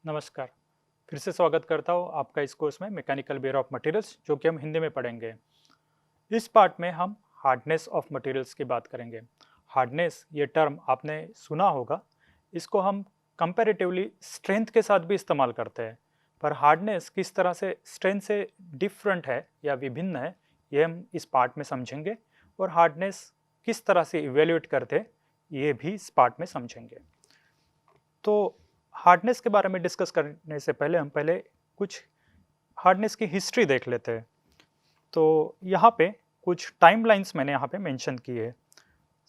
नमस्कार। फिर से स्वागत करता हूँ आपका इस कोर्स में मैकेनिकल बिहेवियर ऑफ मटेरियल्स, जो कि हम हिंदी में पढ़ेंगे। इस पार्ट में हम हार्डनेस ऑफ मटेरियल्स की बात करेंगे। हार्डनेस ये टर्म आपने सुना होगा। इसको हम कंपैरेटिवली स्ट्रेंथ के साथ भी इस्तेमाल करते हैं, पर हार्डनेस किस तरह से स्ट्रेंथ से डिफरेंट है या विभिन्न है, ये हम इस पार्ट में समझेंगे। और हार्डनेस किस तरह से इवेल्युएट करते हैं, ये भी इस पार्ट में समझेंगे। तो हार्डनेस के बारे में डिस्कस करने से पहले हम कुछ हार्डनेस की हिस्ट्री देख लेते हैं। तो यहाँ पे कुछ टाइमलाइंस मैंने यहाँ पे मेंशन की है,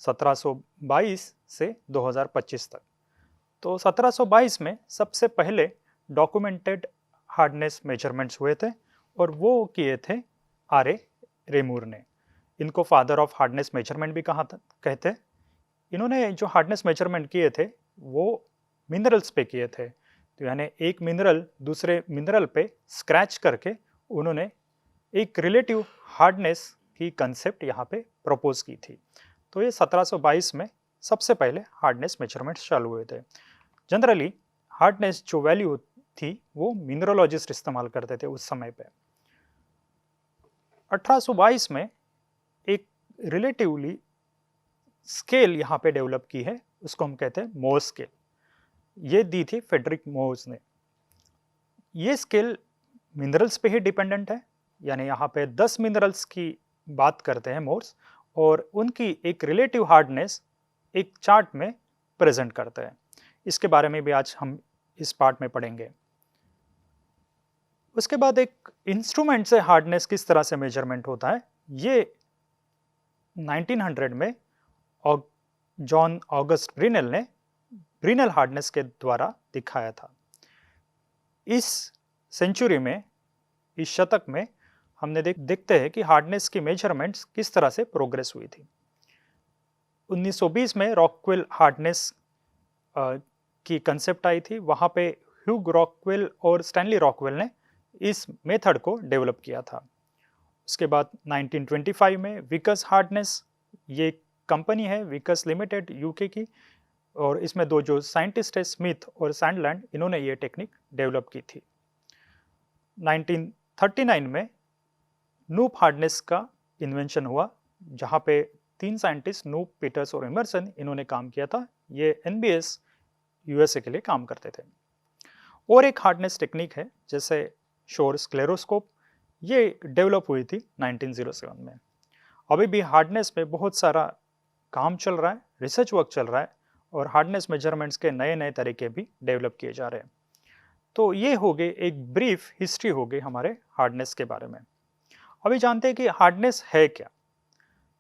1722 से 2025 तक। तो 1722 में सबसे पहले डॉक्यूमेंटेड हार्डनेस मेजरमेंट्स हुए थे, और वो किए थे आर.ए. रेमूर ने। इनको फादर ऑफ हार्डनेस मेजरमेंट भी कहते हैं। इन्होंने जो हार्डनेस मेजरमेंट किए थे वो मिनरल्स पे किए थे। तो यानी एक मिनरल दूसरे मिनरल पे स्क्रैच करके उन्होंने एक रिलेटिव हार्डनेस की कंसेप्ट यहाँ पे प्रपोज की थी। तो ये 1722 में सबसे पहले हार्डनेस मेजरमेंट्स चालू हुए थे। जनरली हार्डनेस जो वैल्यू थी वो मिनरोलॉजिस्ट इस्तेमाल करते थे उस समय पे। 1822 में एक रिलेटिवली स्केल यहाँ पे डेवलप की है, उसको हम कहते हैं मोर्स स्केल। ये दी थी फ्रेडरिक मोर्स ने। ये स्केल मिनरल्स पे ही डिपेंडेंट है, यानी यहाँ पे 10 मिनरल्स की बात करते हैं मोर्स, और उनकी एक रिलेटिव हार्डनेस एक चार्ट में प्रेजेंट करते हैं। इसके बारे में भी आज हम इस पार्ट में पढ़ेंगे। उसके बाद एक इंस्ट्रूमेंट से हार्डनेस किस तरह से मेजरमेंट होता है, ये 1900 में जॉन ऑगस्ट ब्रिनेल ने ब्रिनेल हार्डनेस के द्वारा दिखाया था। इस सेंचुरी में, इस शतक में हमने देखते हैं कि हार्डनेस की मेजरमेंट्स किस तरह से प्रोग्रेस हुई थी। 1920 में रॉकवेल हार्डनेस की कंसेप्ट आई थी। वहाँ पे ह्यूग रॉकवेल और स्टैनली रॉकवेल ने इस मेथड को डेवलप किया था। उसके बाद 1925 में विकस हार्डनेस, ये कंपनी है विकस लिमिटेड यूके की, और इसमें दो जो साइंटिस्ट है स्मिथ और सैंडलैंड, इन्होंने ये टेक्निक डेवलप की थी। 1939 में नूप हार्डनेस का इन्वेंशन हुआ, जहाँ पे 3 साइंटिस्ट नूप, पीटर्स और इमर्सन, इन्होंने काम किया था। ये एनबीएस यूएसए के लिए काम करते थे। और एक हार्डनेस टेक्निक है जैसे शोर स्क्लेरोस्कोप, ये डेवलप हुई थी 1907 में। अभी भी हार्डनेस पे बहुत सारा काम चल रहा है, रिसर्च वर्क चल रहा है, और हार्डनेस मेजरमेंट्स के नए नए तरीके भी डेवलप किए जा रहे हैं। तो ये हो गई एक ब्रीफ हिस्ट्री हो गई हमारे हार्डनेस के बारे में। अभी जानते हैं कि हार्डनेस है क्या।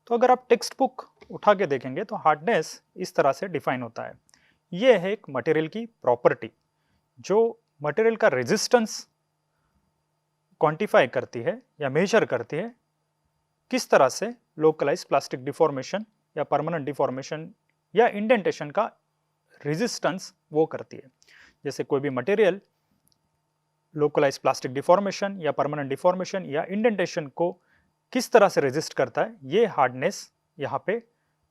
तो अगर आप टेक्स्ट बुक उठा के देखेंगे तो हार्डनेस इस तरह से डिफाइन होता है। ये है एक मटेरियल की प्रॉपर्टी जो मटेरियल का रेजिस्टेंस क्वांटिफाई करती है या मेजर करती है, किस तरह से लोकलाइज प्लास्टिक डिफॉर्मेशन या परमानेंट डिफॉर्मेशन या इंडेंटेशन का रेजिस्टेंस वो करती है। जैसे कोई भी मटेरियल लोकलाइज प्लास्टिक डिफॉर्मेशन या परमानेंट डिफॉर्मेशन या इंडेंटेशन को किस तरह से रेजिस्ट करता है, ये हार्डनेस यहाँ पे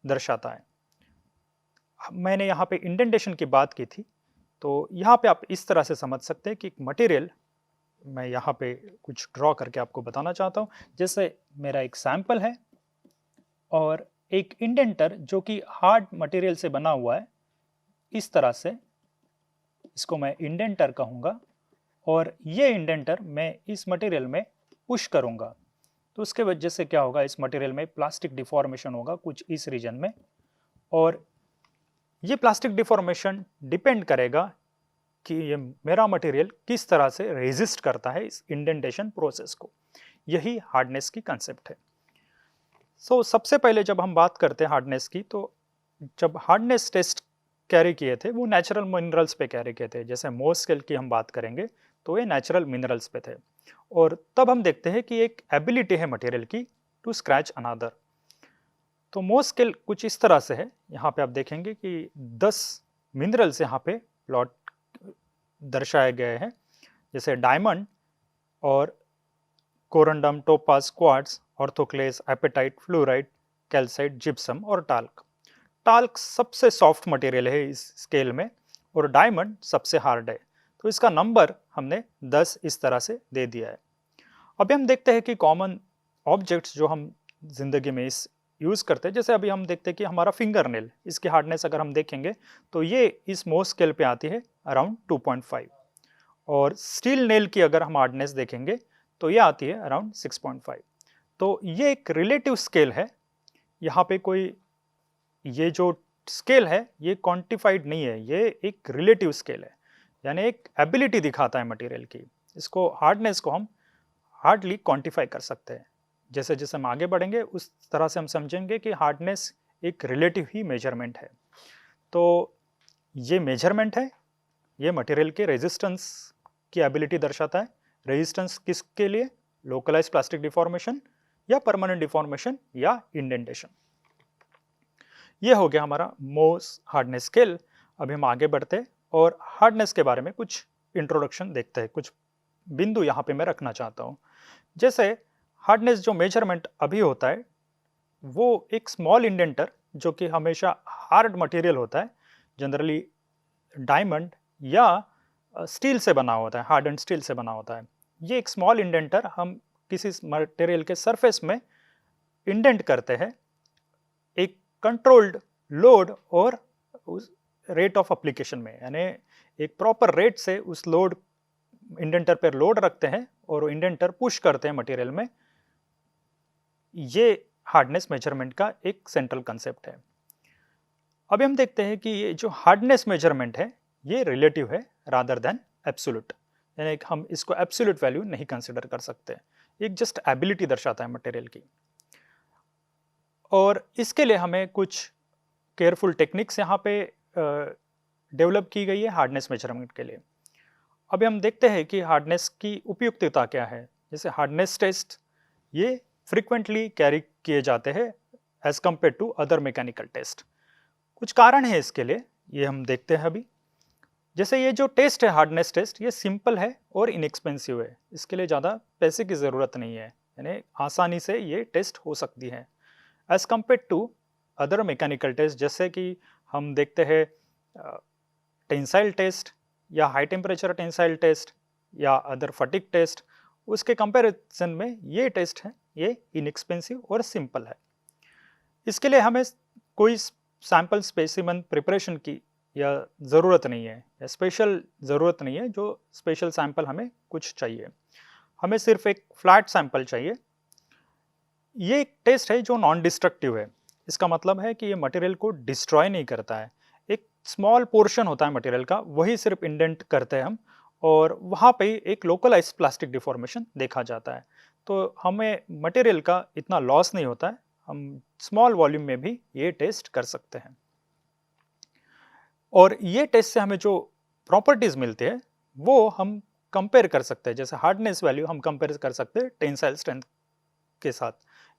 दर्शाता है। मैंने यहाँ पे इंडेंटेशन की बात की थी, तो यहाँ पे आप इस तरह से समझ सकते हैं कि मटेरियल, मैं यहाँ पे कुछ ड्रॉ करके आपको बताना चाहता हूँ। जैसे मेरा एक सैंपल है और एक इंडेंटर जो कि हार्ड मटेरियल से बना हुआ है, इस तरह से इसको मैं इंडेंटर कहूँगा, और ये इंडेंटर मैं इस मटेरियल में पुश करूँगा। तो उसके वजह से क्या होगा, इस मटेरियल में प्लास्टिक डिफॉर्मेशन होगा कुछ इस रीजन में, और ये प्लास्टिक डिफॉर्मेशन डिपेंड करेगा कि ये मेरा मटेरियल किस तरह से रेजिस्ट करता है इस इंडेंटेशन प्रोसेस को। यही हार्डनेस की कंसेप्ट है। सबसे पहले जब हम बात करते हैं हार्डनेस की, तो जब हार्डनेस टेस्ट कैरी किए थे वो नेचुरल मिनरल्स पे कैरी किए थे। जैसे मोर्स स्केल की हम बात करेंगे तो ये नेचुरल मिनरल्स पे थे, और तब हम देखते हैं कि एक एबिलिटी है मटेरियल की टू स्क्रैच अनदर। तो मोर्स स्केल कुछ इस तरह से है। यहाँ पे आप देखेंगे कि 10 मिनरल्स यहाँ पे प्लॉट दर्शाए गए हैं, जैसे डायमंड और corundum, topaz, quartz, orthoclase, apatite, fluoride, calcite, gypsum और टाल्क। टाल्क सबसे सॉफ्ट मटेरियल है इस स्केल में, और डायमंड सबसे हार्ड है। तो इसका नंबर हमने 10 इस तरह से दे दिया है। अभी हम देखते हैं कि कॉमन ऑब्जेक्ट्स जो हम जिंदगी में इस यूज़ करते हैं, जैसे अभी हम देखते हैं कि हमारा फिंगर नेल, इसकी हार्डनेस अगर हम देखेंगे तो ये इस मोस स्केल पे आती है अराउंड 2.5, और स्टील नेल की अगर हम हार्डनेस देखेंगे तो ये आती है अराउंड 6.5। तो ये एक रिलेटिव स्केल है, यहाँ पे कोई ये जो स्केल है ये क्वांटिफाइड नहीं है, ये एक रिलेटिव स्केल है, यानी एक एबिलिटी दिखाता है मटेरियल की। इसको हार्डनेस को हम हार्डली क्वांटिफाई कर सकते हैं। जैसे जैसे हम आगे बढ़ेंगे उस तरह से हम समझेंगे कि हार्डनेस एक रिलेटिव ही मेजरमेंट है। तो ये मेजरमेंट है, ये मटेरियल के रेजिस्टेंस की एबिलिटी दर्शाता है। रेजिस्टेंस किसके लिए? लोकलाइज प्लास्टिक डिफॉर्मेशन या परमानेंट डिफॉर्मेशन या इंडेंटेशन। ये हो गया हमारा मोस हार्डनेस स्केल। अभी हम आगे बढ़ते और हार्डनेस के बारे में कुछ इंट्रोडक्शन देखते हैं, कुछ बिंदु यहाँ पे मैं रखना चाहता हूँ। जैसे हार्डनेस जो मेजरमेंट अभी होता है वो एक स्मॉल इंडेंटर जो कि हमेशा हार्ड मटेरियल होता है, जनरली डायमंड या स्टील से बना होता है, हार्ड एंड स्टील से बना होता है। ये एक स्मॉल इंडेंटर हम किसी मटेरियल के सरफेस में इंडेंट करते हैं एक कंट्रोल्ड लोड और उस रेट ऑफ एप्लीकेशन में, यानी एक प्रॉपर रेट से उस लोड इंडेंटर पर लोड रखते हैं और इंडेंटर पुश करते हैं मटेरियल में। ये हार्डनेस मेजरमेंट का एक सेंट्रल कंसेप्ट है। अभी हम देखते हैं कि ये जो हार्डनेस मेजरमेंट है ये रिलेटिव है रादर देन एब्सोल्यूट, यानी हम इसको एब्सोल्यूट वैल्यू नहीं कंसिडर कर सकते, एक जस्ट एबिलिटी दर्शाता है मटेरियल की। और इसके लिए हमें कुछ केयरफुल टेक्निक्स यहाँ पे डेवलप की गई है हार्डनेस मेजरमेंट के लिए। अभी हम देखते हैं कि हार्डनेस की उपयुक्तता क्या है। जैसे हार्डनेस टेस्ट ये फ्रीक्वेंटली कैरी किए जाते हैं as compare to other mechanical test. कुछ कारण है इसके लिए, ये हम देखते हैं अभी। जैसे ये जो टेस्ट है हार्डनेस टेस्ट, ये सिंपल है और इनएक्सपेंसिव है, इसके लिए ज़्यादा पैसे की ज़रूरत नहीं है, यानी आसानी से ये टेस्ट हो सकती है as compare to other mechanical test. जैसे कि हम देखते हैं टेंसाइल टेस्ट या हाई टेम्परेचर टेंसाइल टेस्ट या अदर फटिक टेस्ट, उसके कंपैरिजन में ये टेस्ट है ये इनएक्सपेंसिव और सिंपल है। इसके लिए हमें कोई सैंपल स्पेसिमन प्रिपरेशन की या ज़रूरत नहीं है, या स्पेशल ज़रूरत नहीं है, जो स्पेशल सैंपल हमें कुछ चाहिए, हमें सिर्फ एक फ्लैट सैंपल चाहिए। ये एक टेस्ट है जो नॉन डिस्ट्रक्टिव है, इसका मतलब है कि ये मटेरियल को डिस्ट्रॉय नहीं करता है, एक स्मॉल पोर्शन होता है मटेरियल का, वही सिर्फ इंडेंट करते हैं हम, और वहाँ पे एक लोकलाइज्ड प्लास्टिक डिफॉर्मेशन देखा जाता है। तो हमें मटेरियल का इतना लॉस नहीं होता है, हम स्मॉल वॉल्यूम में भी ये टेस्ट कर सकते हैं। और ये टेस्ट से हमें जो प्रॉपर्टीज़ मिलते हैं वो हम कंपेयर कर सकते हैं। जैसे हार्डनेस वैल्यू हम कंपेयर कर सकते हैं टेंसाइल स्ट्रेंथ के साथ।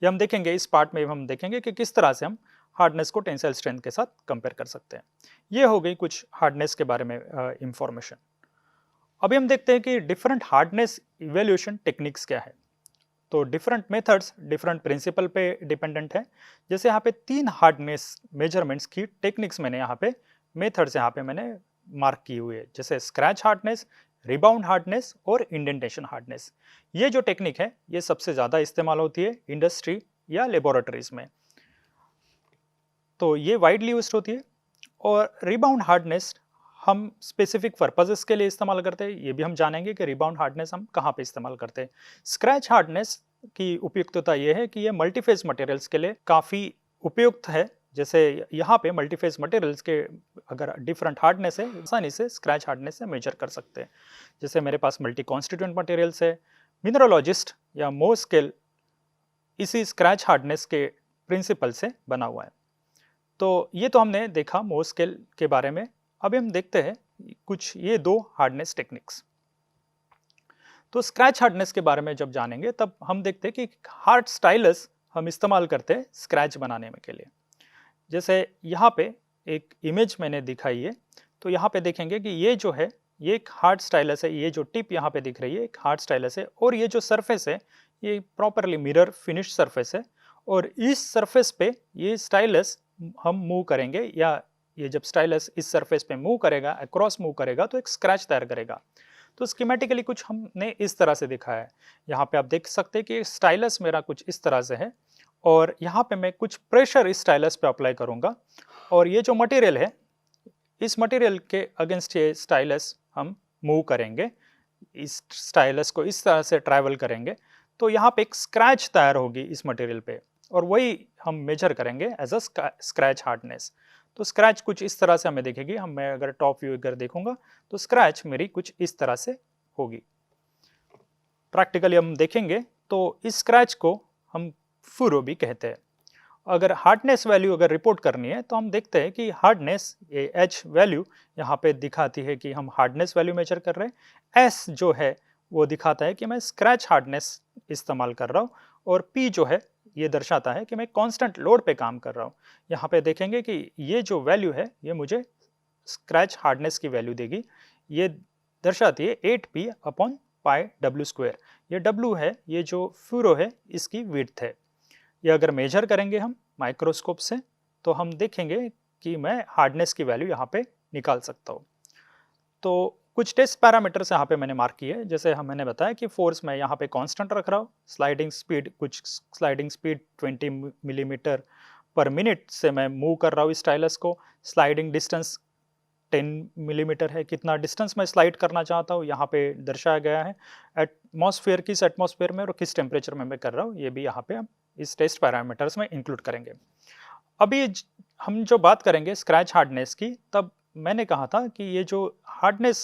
ये हम देखेंगे इस पार्ट में, हम देखेंगे कि किस तरह से हम हार्डनेस को टेंसाइल स्ट्रेंथ के साथ कंपेयर कर सकते हैं। ये हो गई कुछ हार्डनेस के बारे में इंफॉर्मेशन। अभी हम देखते हैं कि डिफरेंट हार्डनेस इवेल्यूएशन टेक्निक्स क्या है। तो डिफरेंट मेथड्स डिफरेंट प्रिंसिपल पे डिपेंडेंट है। जैसे यहाँ पे 3 हार्डनेस मेजरमेंट्स की टेक्निक्स मैंने यहाँ पे मेथड्स यहाँ पे मैंने मार्क की हुई है, जैसे स्क्रैच हार्डनेस, रिबाउंड हार्डनेस और इंडेंटेशन हार्डनेस। ये जो टेक्निक है ये सबसे ज़्यादा इस्तेमाल होती है इंडस्ट्री या लेबोरेटरीज में, तो ये वाइडली यूज्ड होती है। और रिबाउंड हार्डनेस हम स्पेसिफिक पर्पजेस के लिए इस्तेमाल करते हैं, ये भी हम जानेंगे कि रिबाउंड हार्डनेस हम कहाँ पे इस्तेमाल करते हैं। स्क्रैच हार्डनेस की उपयुक्तता ये है कि ये मल्टीफेज मटेरियल्स के लिए काफ़ी उपयुक्त है। जैसे यहाँ पे मल्टीफेज मटेरियल्स के अगर डिफरेंट हार्डनेस है, आसानी से स्क्रैच हार्डनेस से मेजर कर सकते हैं। जैसे मेरे पास मल्टी कॉन्स्टिट्यूएंट मटेरियल्स है, मिनरोलॉजिस्ट या मोस स्केल इसी स्क्रैच हार्डनेस के प्रिंसिपल से बना हुआ है। तो ये तो हमने देखा मोस स्केल के बारे में। अभी हम देखते हैं कुछ ये 2 हार्डनेस टेक्निक्स। तो स्क्रैच हार्डनेस के बारे में जब जानेंगे तब हम देखते हैं कि हार्ड स्टाइलस हम इस्तेमाल करते हैं स्क्रैच बनाने में के लिए। जैसे यहाँ पे एक इमेज मैंने दिखाई है, तो यहाँ पे देखेंगे कि ये जो है ये एक हार्ड स्टाइलस है, ये जो टिप यहाँ पे दिख रही है एक हार्ड स्टाइलस है, और ये जो सरफेस है ये प्रॉपरली मिरर फिनिश सरफेस है, और इस सरफेस पे ये स्टाइलस हम मूव करेंगे या ये जब स्टाइलस इस सरफेस पे मूव करेगा, अक्रॉस मूव करेगा तो एक स्क्रैच तैयार करेगा। तो स्कीमेटिकली कुछ हमने इस तरह से दिखाया है। यहाँ पे आप देख सकते हैं कि स्टाइलस मेरा कुछ इस तरह से है और यहाँ पे मैं कुछ प्रेशर इस स्टाइलस पे अप्लाई करूँगा और ये जो मटेरियल है, इस मटेरियल के अगेंस्ट ये स्टाइलस हम मूव करेंगे, इस स्टाइलस को इस तरह से ट्रैवल करेंगे तो यहाँ पे एक स्क्रैच तैयार होगी इस मटेरियल पे और वही हम मेजर करेंगे एज अ स्क्रैच हार्डनेस। तो स्क्रैच कुछ इस तरह से हमें दिखेगी। मैं अगर टॉप व्यू अगर देखूंगा तो स्क्रैच मेरी कुछ इस तरह से होगी। प्रैक्टिकली हम देखेंगे तो इस स्क्रैच को हम फुरो भी कहते हैं। अगर हार्डनेस वैल्यू अगर रिपोर्ट करनी है तो हम देखते हैं कि हार्डनेस ये एच वैल्यू यहाँ पे दिखाती है कि हम हार्डनेस वैल्यू मेजर कर रहे हैं। एस जो है वो दिखाता है कि मैं स्क्रैच हार्डनेस इस्तेमाल कर रहा हूँ और पी जो है ये दर्शाता है कि मैं कांस्टेंट लोड पे काम कर रहा हूँ। यहाँ पे देखेंगे कि ये जो वैल्यू है ये मुझे स्क्रैच हार्डनेस की वैल्यू देगी। ये दर्शाती है 8p upon pi W square. ये डब्ल्यू है, ये जो फ्यूरो है इसकी विड्थ है। ये अगर मेजर करेंगे हम माइक्रोस्कोप से तो हम देखेंगे कि मैं हार्डनेस की वैल्यू यहाँ पे निकाल सकता हूँ। तो कुछ टेस्ट पैरामीटर्स यहाँ पे मैंने मार्क किए, जैसे मैंने बताया कि फोर्स मैं यहाँ पे कांस्टेंट रख रहा हूँ, स्लाइडिंग स्पीड 20 मिलीमीटर पर मिनट से मैं मूव कर रहा हूँ स्टाइलस को। स्लाइडिंग डिस्टेंस 10 मिलीमीटर है, कितना डिस्टेंस मैं स्लाइड करना चाहता हूँ यहाँ पे दर्शाया गया है। एटमॉस्फेयर किस एटमॉस्फेयर में और किस टेम्परेचर में मैं कर रहा हूँ ये भी यहाँ पे हम इस टेस्ट पैरामीटर्स में इंक्लूड करेंगे। अभी हम जो बात करेंगे स्क्रैच हार्डनेस की, तब मैंने कहा था कि ये जो हार्डनेस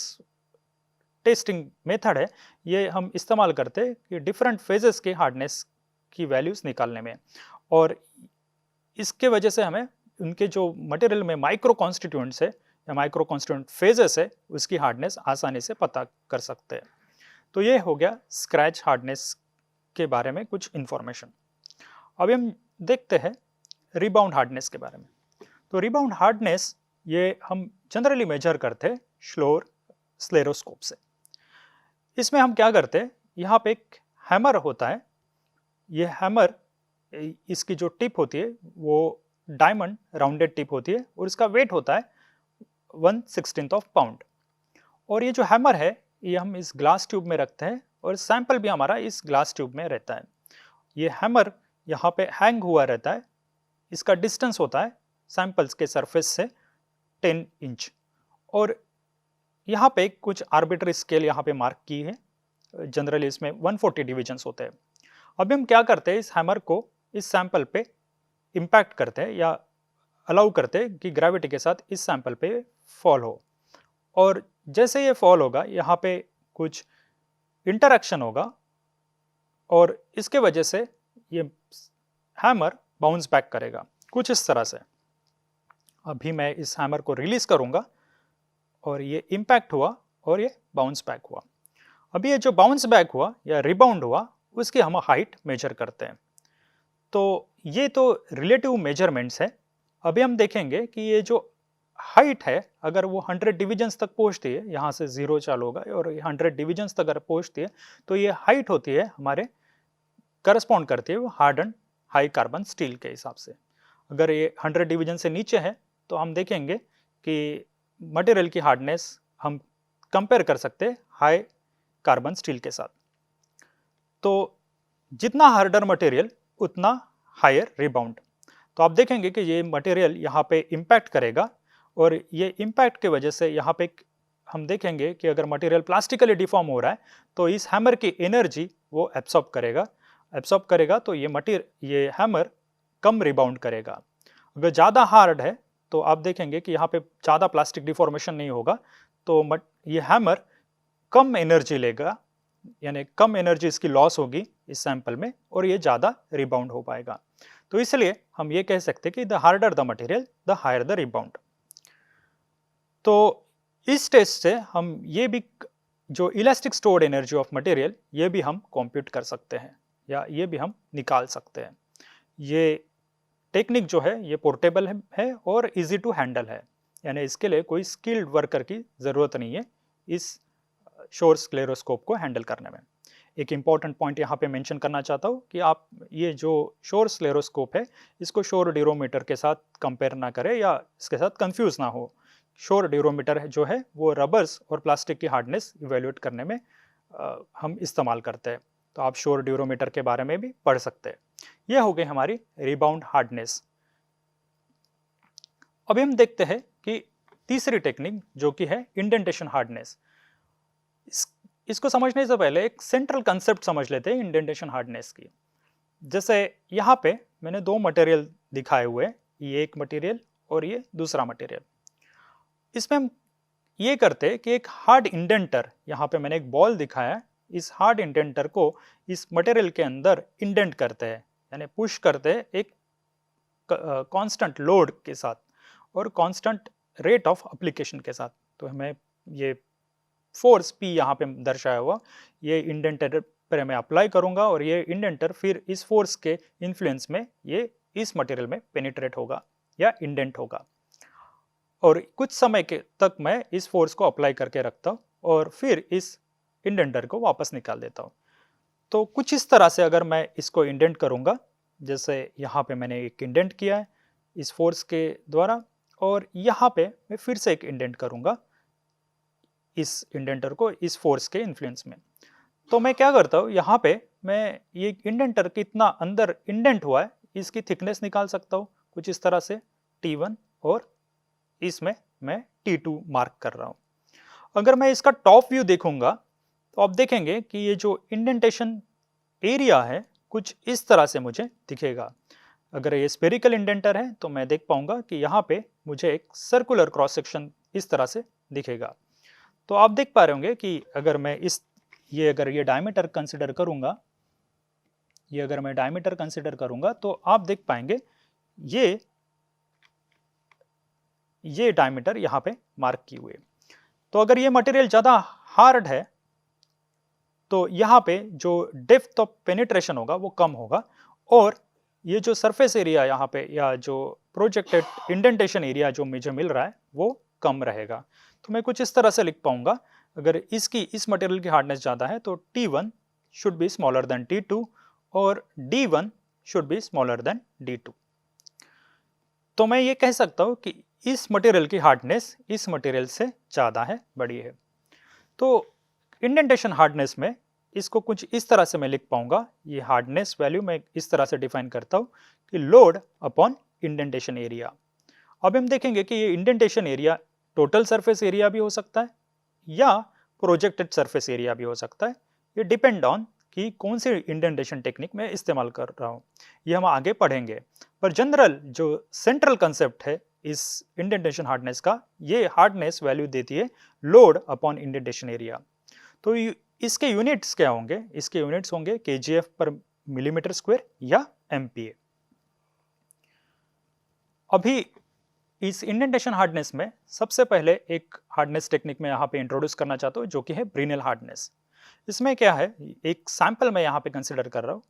टेस्टिंग मेथड है ये हम इस्तेमाल करते हैं कि डिफरेंट फेजेस के हार्डनेस की वैल्यूज निकालने में, और इसके वजह से हमें उनके जो मटेरियल में माइक्रो कॉन्स्टिट्यूएंट्स है या माइक्रो कॉन्स्टिट्यूएंट फेजेस है उसकी हार्डनेस आसानी से पता कर सकते हैं। तो ये हो गया स्क्रैच हार्डनेस के बारे में कुछ इंफॉर्मेशन। अभी हम देखते हैं रिबाउंड हार्डनेस के बारे में। तो रिबाउंड हार्डनेस ये हम जनरली मेजर करते हैं श्लोर स्लेरोस्कोप से। इसमें हम क्या करते हैं, यहाँ पे एक हैमर होता है। ये हैमर, इसकी जो टिप होती है वो डायमंड राउंडेड टिप होती है और इसका वेट होता है 1/16 ऑफ पाउंड। और ये जो हैमर है ये हम इस ग्लास ट्यूब में रखते हैं और सैंपल भी हमारा इस ग्लास ट्यूब में रहता है। ये हैमर यहाँ पे हैंग हुआ रहता है। इसका डिस्टेंस होता है सैंपल्स के सरफेस से 10 इंच। और यहाँ पे कुछ आर्बिट्री स्केल यहाँ पे मार्क की है। जनरली इसमें 140 डिविजन्स होते हैं। अभी हम क्या करते हैं, इस हैमर को इस सैंपल पे इम्पैक्ट करते हैं या अलाउ करते हैं कि ग्रेविटी के साथ इस सैंपल पे फॉल हो। और जैसे ये फॉल होगा यहाँ पे कुछ इंटरैक्शन होगा और इसके वजह से ये हैमर बाउंस बैक करेगा कुछ इस तरह से। अभी मैं इस हैमर को रिलीज करूंगा और ये इम्पैक्ट हुआ और ये बाउंस बैक हुआ। अभी ये जो बाउंस बैक हुआ या रिबाउंड हुआ उसकी हम हाइट मेजर करते हैं। तो ये तो रिलेटिव मेजरमेंट्स है। अभी हम देखेंगे कि ये जो हाइट है अगर वो 100 डिविजन्स तक पहुंचती है, यहाँ से 0 चालू होगा और 100 डिविजन्स तक अगर पहुंचती है तो ये हाइट होती है हमारे करस्पॉन्ड करती है वो हार्डन हाई कार्बन स्टील के हिसाब से। अगर ये 100 डिवीजन से नीचे है तो हम देखेंगे कि मटेरियल की हार्डनेस हम कंपेयर कर सकते हैं हाई कार्बन स्टील के साथ। तो जितना हार्डर मटेरियल उतना हायर रिबाउंड। तो आप देखेंगे कि ये मटेरियल यहाँ पे इम्पैक्ट करेगा और ये इम्पैक्ट के वजह से यहाँ पे हम देखेंगे कि अगर मटेरियल प्लास्टिकली डिफॉर्म हो रहा है तो इस हैमर की एनर्जी वो एब्सॉर्ब करेगा तो ये हैमर कम रिबाउंड करेगा। अगर ज़्यादा हार्ड है तो आप देखेंगे कि यहाँ पे ज़्यादा प्लास्टिक डिफॉर्मेशन नहीं होगा, तो ये हैमर कम एनर्जी लेगा, यानी कम एनर्जी इसकी लॉस होगी इस सैंपल में और ये ज़्यादा रिबाउंड हो पाएगा। तो इसलिए हम ये कह सकते हैं कि the harder the material the higher the rebound. तो इस टेस्ट से हम ये भी जो elastic stored energy of material ये भी हम कंप्यूट कर सकते हैं या ये भी हम निकाल सकते हैं। ये टेक्निक जो है ये पोर्टेबल है और इजी टू हैंडल है, यानी इसके लिए कोई स्किल्ड वर्कर की ज़रूरत नहीं है इस शोर स्क्लेरोस्कोप को हैंडल करने में। एक इम्पॉर्टेंट पॉइंट यहाँ पे मेंशन करना चाहता हूँ कि आप ये जो शोर स्लेरोस्कोप है इसको शोर ड्यूरोमीटर के साथ कंपेयर ना करें या इसके साथ कंफ्यूज ना हो। शोर ड्यूरोमीटर जो है वो रबर्स और प्लास्टिक की हार्डनेस इवेल्युएट करने में हम इस्तेमाल करते हैं। तो आप शोर ड्यूरोमीटर के बारे में भी पढ़ सकते हैं। यह हो गई हमारी रिबाउंड हार्डनेस। अभी हम देखते हैं कि तीसरी टेक्निक जो कि है इंडेंटेशन हार्डनेस। इसको समझने से पहले एक सेंट्रल कंसेप्ट समझ लेते हैं इंडेंटेशन हार्डनेस की। जैसे यहाँ पे मैंने दो मटेरियल दिखाए हुए, ये एक मटेरियल और ये दूसरा मटेरियल। इसमें हम ये करते हैं कि एक हार्ड इंडेंटर, यहाँ पे मैंने एक बॉल दिखाया है, इस हार्ड इंडेंटर को इस मटेरियल के अंदर इंडेंट करते हैं, यानी पुश करते हैं एक कांस्टेंट लोड के साथ और कांस्टेंट रेट ऑफ एप्लीकेशन के साथ। तो हमें ये फोर्स P यहाँ पे दर्शाया हुआ, ये इंडेंटर पर मैं अप्लाई करूंगा और ये इंडेंटर फिर इस फोर्स के इन्फ्लुएंस में ये इस मटेरियल में पेनिट्रेट होगा या इंडेंट होगा और कुछ समय के तक मैं इस फोर्स को अप्लाई करके रखता हूँ और फिर इस इंडेंटर को वापस निकाल देता हूँ। तो कुछ इस तरह से अगर मैं इसको इंडेंट करूंगा, जैसे यहाँ पे मैंने एक इंडेंट किया है इस फोर्स के द्वारा और यहाँ पे मैं फिर से एक इंडेंट करूंगा इस इंडेंटर को इस फोर्स के इन्फ्लुएंस में। तो मैं क्या करता हूँ, यहाँ पे मैं ये इंडेंटर कितना अंदर इंडेंट हुआ है इसकी थिकनेस निकाल सकता हूँ कुछ इस तरह से T1 और इसमें मैं T2 मार्क कर रहा हूँ। अगर मैं इसका टॉप व्यू देखूंगा तो आप देखेंगे कि ये जो इंडेंटेशन एरिया है कुछ इस तरह से मुझे दिखेगा। अगर ये स्फेरिकल इंडेंटर है तो मैं देख पाऊंगा कि यहाँ पे मुझे एक सर्कुलर क्रॉस सेक्शन इस तरह से दिखेगा। तो आप देख पा रहे होंगे कि अगर मैं अगर ये डायमीटर कंसिडर करूंगा, ये अगर मैं डायमीटर कंसिडर करूंगा तो आप देख पाएंगे ये डायमीटर यहाँ पे मार्क की हुई है। तो अगर ये मटेरियल ज़्यादा हार्ड है तो यहाँ पे जो डेप्थ ऑफ पेनिट्रेशन होगा वो कम होगा और ये जो सरफेस एरिया यहाँ पे या जो प्रोजेक्टेड इंडेंटेशन एरिया जो मुझे मिल रहा है वो कम रहेगा। तो मैं कुछ इस तरह से लिख पाऊंगा, अगर इस मटेरियल की हार्डनेस ज़्यादा है तो T1 should be smaller than T2 और D1 should be smaller than D2। तो मैं ये कह सकता हूँ कि इस मटेरियल की हार्डनेस इस मटेरियल से ज़्यादा है, बड़ी है। तो इंडेंटेशन हार्डनेस में इसको कुछ इस तरह से मैं लिख पाऊंगा, ये हार्डनेस वैल्यू मैं इस तरह से डिफाइन करता हूँ कि लोड अपॉन इंडेंटेशन एरिया। अब हम देखेंगे कि ये indentation area total surface area भी हो सकता है या प्रोजेक्टेड सरफेस एरिया भी हो सकता है, ये डिपेंड ऑन कि कौन सी इंडेंटेशन टेक्निक में इस्तेमाल कर रहा हूँ, ये हम आगे पढ़ेंगे। पर जनरल जो सेंट्रल कंसेप्ट है इस इंडेंटेशन हार्डनेस का, ये हार्डनेस वैल्यू देती है लोड अपॉन इंडेंटेशन एरिया। तो इसके यूनिट्स क्या होंगे, इसके यूनिट्स होंगे kgf पर मिलीमीटर स्क्वायर या MPa। अभी इस इंडेंटेशन हार्डनेस में सबसे पहले एक हार्डनेस टेक्निक में यहाँ पे इंट्रोड्यूस करना चाहता हूँ जो कि है ब्रिनेल हार्डनेस। इसमें क्या है, एक सैंपल मैं यहाँ पे कंसिडर कर रहा हूँ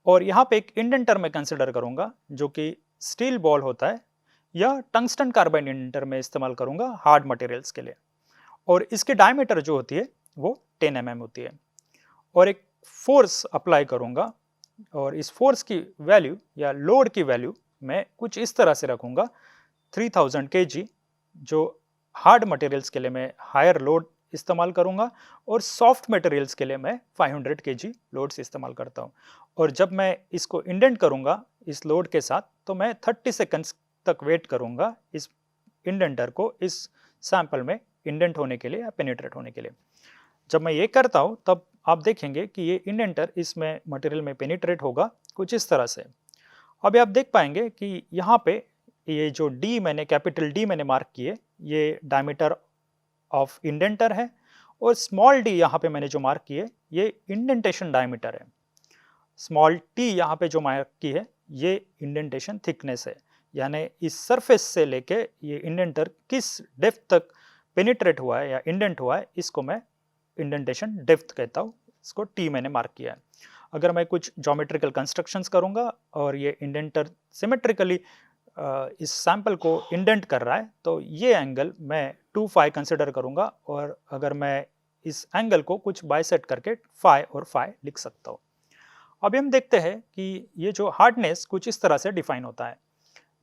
और यहाँ पे एक इंडेंटर में कंसिडर करूँगा जो कि स्टील बॉल होता है या टंगस्टन कार्बाइड इंडेंटर में इस्तेमाल करूँगा हार्ड मटेरियल्स के लिए और इसकी डायमीटर जो होती है वो 10 mm होती है और एक फोर्स अप्लाई करूँगा और इस फोर्स की वैल्यू या लोड की वैल्यू मैं कुछ इस तरह से रखूँगा 3000 kg, जो हार्ड मटेरियल्स के लिए मैं हायर लोड इस्तेमाल करूंगा और सॉफ्ट मटेरियल्स के लिए मैं 500 kg लोड्स इस्तेमाल करता हूं। और जब मैं इसको इंडेंट करूंगा इस लोड के साथ तो मैं 30 सेकंड्स तक वेट करूंगा इस इंडेंटर को इस सैंपल में इंडेंट होने के लिए या पेनिट्रेट होने के लिए। जब मैं ये करता हूं तब आप देखेंगे कि ये इंडेंटर इसमें मटेरियल में पेनिट्रेट होगा कुछ इस तरह से। अभी आप देख पाएंगे कि यहाँ पे ये जो D मैंने कैपिटल D मैंने मार्क किए, ये डायमीटर ऑफ इंडेंटर है और स्मॉल d यहाँ पे मैंने जो मार्क किए ये इंडेंटेशन डायमीटर है। स्मॉल t यहाँ पे जो मार्क की है ये इंडेंटेशन थिकनेस है, यानी इस सरफेस से लेके ये इंडेंटर किस डेप्थ तक पेनिट्रेट हुआ है या इंडेंट हुआ है इसको मैं इंडेंटेशन डेप्थ कहता हूँ, इसको t मैंने मार्क किया है। अगर मैं कुछ ज्योमेट्रिकल कंस्ट्रक्शंस करूँगा और ये इंडेंटर सिमेट्रिकली इस सैंपल को इंडेंट कर रहा है तो ये एंगल मैं 2 phi कंसिडर करूंगा और अगर मैं इस एंगल को कुछ बाइसेक्ट करके फाई और फाई लिख सकता हूँ। अभी हम देखते हैं कि ये जो हार्डनेस कुछ इस तरह से डिफाइन होता है।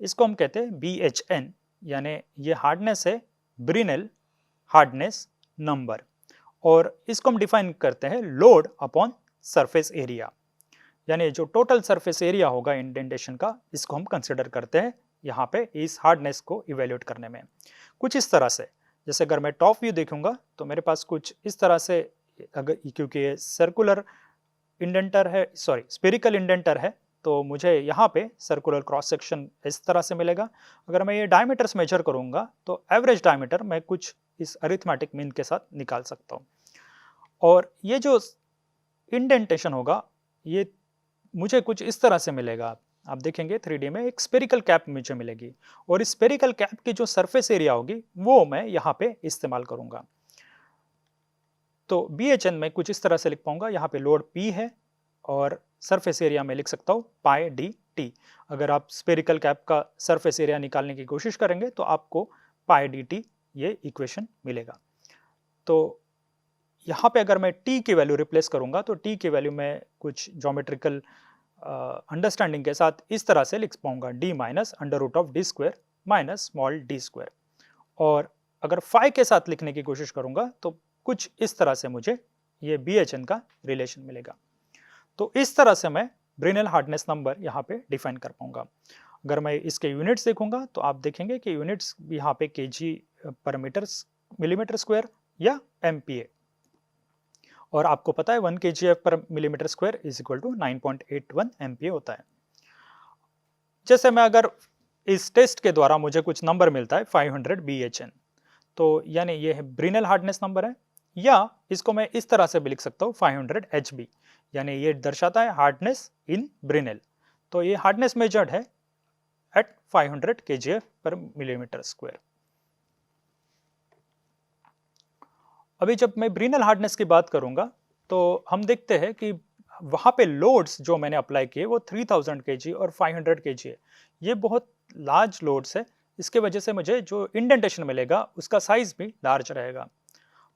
इसको हम कहते हैं BHN, यानी ये हार्डनेस है ब्रिनेल हार्डनेस नंबर, और इसको हम डिफाइन करते हैं लोड अपॉन सरफेस एरिया, यानी जो टोटल सरफेस एरिया होगा इंडेंटेशन का, इसको हम कंसिडर करते हैं यहाँ पे इस हार्डनेस को इवेल्युएट करने में। कुछ इस तरह से, जैसे अगर मैं टॉप व्यू देखूंगा तो मेरे पास कुछ इस तरह से, अगर क्योंकि ये सर्कुलर इंडेंटर है, सॉरी स्फेरिकल इंडेंटर है, तो मुझे यहाँ पे सर्कुलर क्रॉस सेक्शन इस तरह से मिलेगा। अगर मैं ये डायमीटर्स मेजर करूंगा तो एवरेज डायमीटर मैं कुछ इस अरिथमेटिक मीन के साथ निकाल सकता हूँ, और ये जो इंडेंटेशन होगा ये मुझे कुछ इस तरह से मिलेगा। आप देखेंगे 3D में एक स्फेरिकल कैप मुझे मिलेगी, और इस स्फेरिकल कैप की जो सरफेस एरिया होगी वो मैं यहाँ पे इस्तेमाल करूंगा। तो BHN में कुछ इस तरह से लिख पाऊंगा, यहाँ पे लोड P है और सरफेस एरिया में लिख सकता हूँ पाई dt। अगर आप स्फेरिकल कैप का सरफेस एरिया निकालने की कोशिश करेंगे तो आपको पाई dt ये इक्वेशन मिलेगा। तो यहाँ पे अगर मैं t की वैल्यू रिप्लेस करूंगा तो t की वैल्यू में कुछ ज्योमेट्रिकल अंडरस्टैंडिंग के साथ इस तरह से लिख पाऊंगा d minus under root of d square minus small d square, और अगर फाई के साथ लिखने की कोशिश करूंगा तो कुछ इस तरह से मुझे ये BHN का रिलेशन मिलेगा। तो इस तरह से मैं ब्रिनेल हार्डनेस नंबर यहाँ पे डिफाइन कर पाऊंगा। अगर मैं इसके यूनिट्स देखूंगा तो आप देखेंगे कि यूनिट्स यहाँ पे kg पर मीटर मिलीमीटर स्क्वायर या MPa, और आपको पता है 1 kgf पर millimetre square is equal to 9.81 MPa होता है। जैसे मैं अगर इस टेस्ट के द्वारा मुझे कुछ नंबर मिलता है 500 BHN, तो यानी ये है ब्रिनेल हार्डनेस नंबर है, या इसको मैं इस तरह से भी लिख सकता हूँ 500 HB, यानी ये दर्शाता है हार्डनेस इन ब्रिनेल। तो ये हार्डनेस मेजर्ड है एट 500 kgf पर मिलीमीटर स्क्वायर। अभी जब मैं ब्रिनेल हार्डनेस की बात करूंगा तो हम देखते हैं कि वहां पे लोड्स जो मैंने अप्लाई किए वो 3000 kg और 500 kg है। ये बहुत लार्ज लोड्स है, इसके वजह से मुझे जो इंडेंटेशन मिलेगा उसका साइज भी लार्ज रहेगा।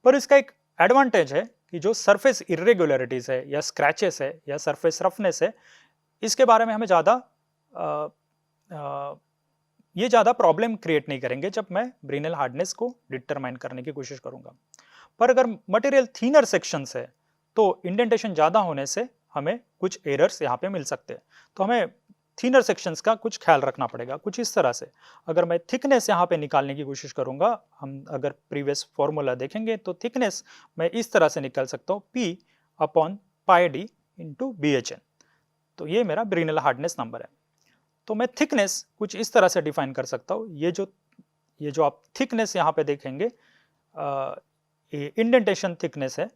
पर इसका एक एडवांटेज है कि जो सरफेस इरेगुलरिटीज है या स्क्रैचेस है या सरफेस रफनेस है, इसके बारे में हमें ये ज़्यादा प्रॉब्लम क्रिएट नहीं करेंगे जब मैं ब्रिनेल हार्डनेस को डिटरमाइन करने की कोशिश करूंगा। पर अगर मटेरियल थीनर सेक्शंस है तो इंडेंटेशन ज़्यादा होने से हमें कुछ एरर्स यहाँ पे मिल सकते हैं, तो हमें थीनर सेक्शंस का कुछ ख्याल रखना पड़ेगा। कुछ इस तरह से अगर मैं थिकनेस यहाँ पे निकालने की कोशिश करूंगा, हम अगर प्रीवियस फॉर्मूला देखेंगे तो थिकनेस मैं इस तरह से निकाल सकता हूँ P upon pi D into BHN। तो ये मेरा ब्रिनेल हार्डनेस नंबर है। तो मैं थिकनेस कुछ इस तरह से डिफाइन कर सकता हूँ। ये जो आप थिकनेस यहाँ पे देखेंगे ये इंडेंटेशन थिकनेस है,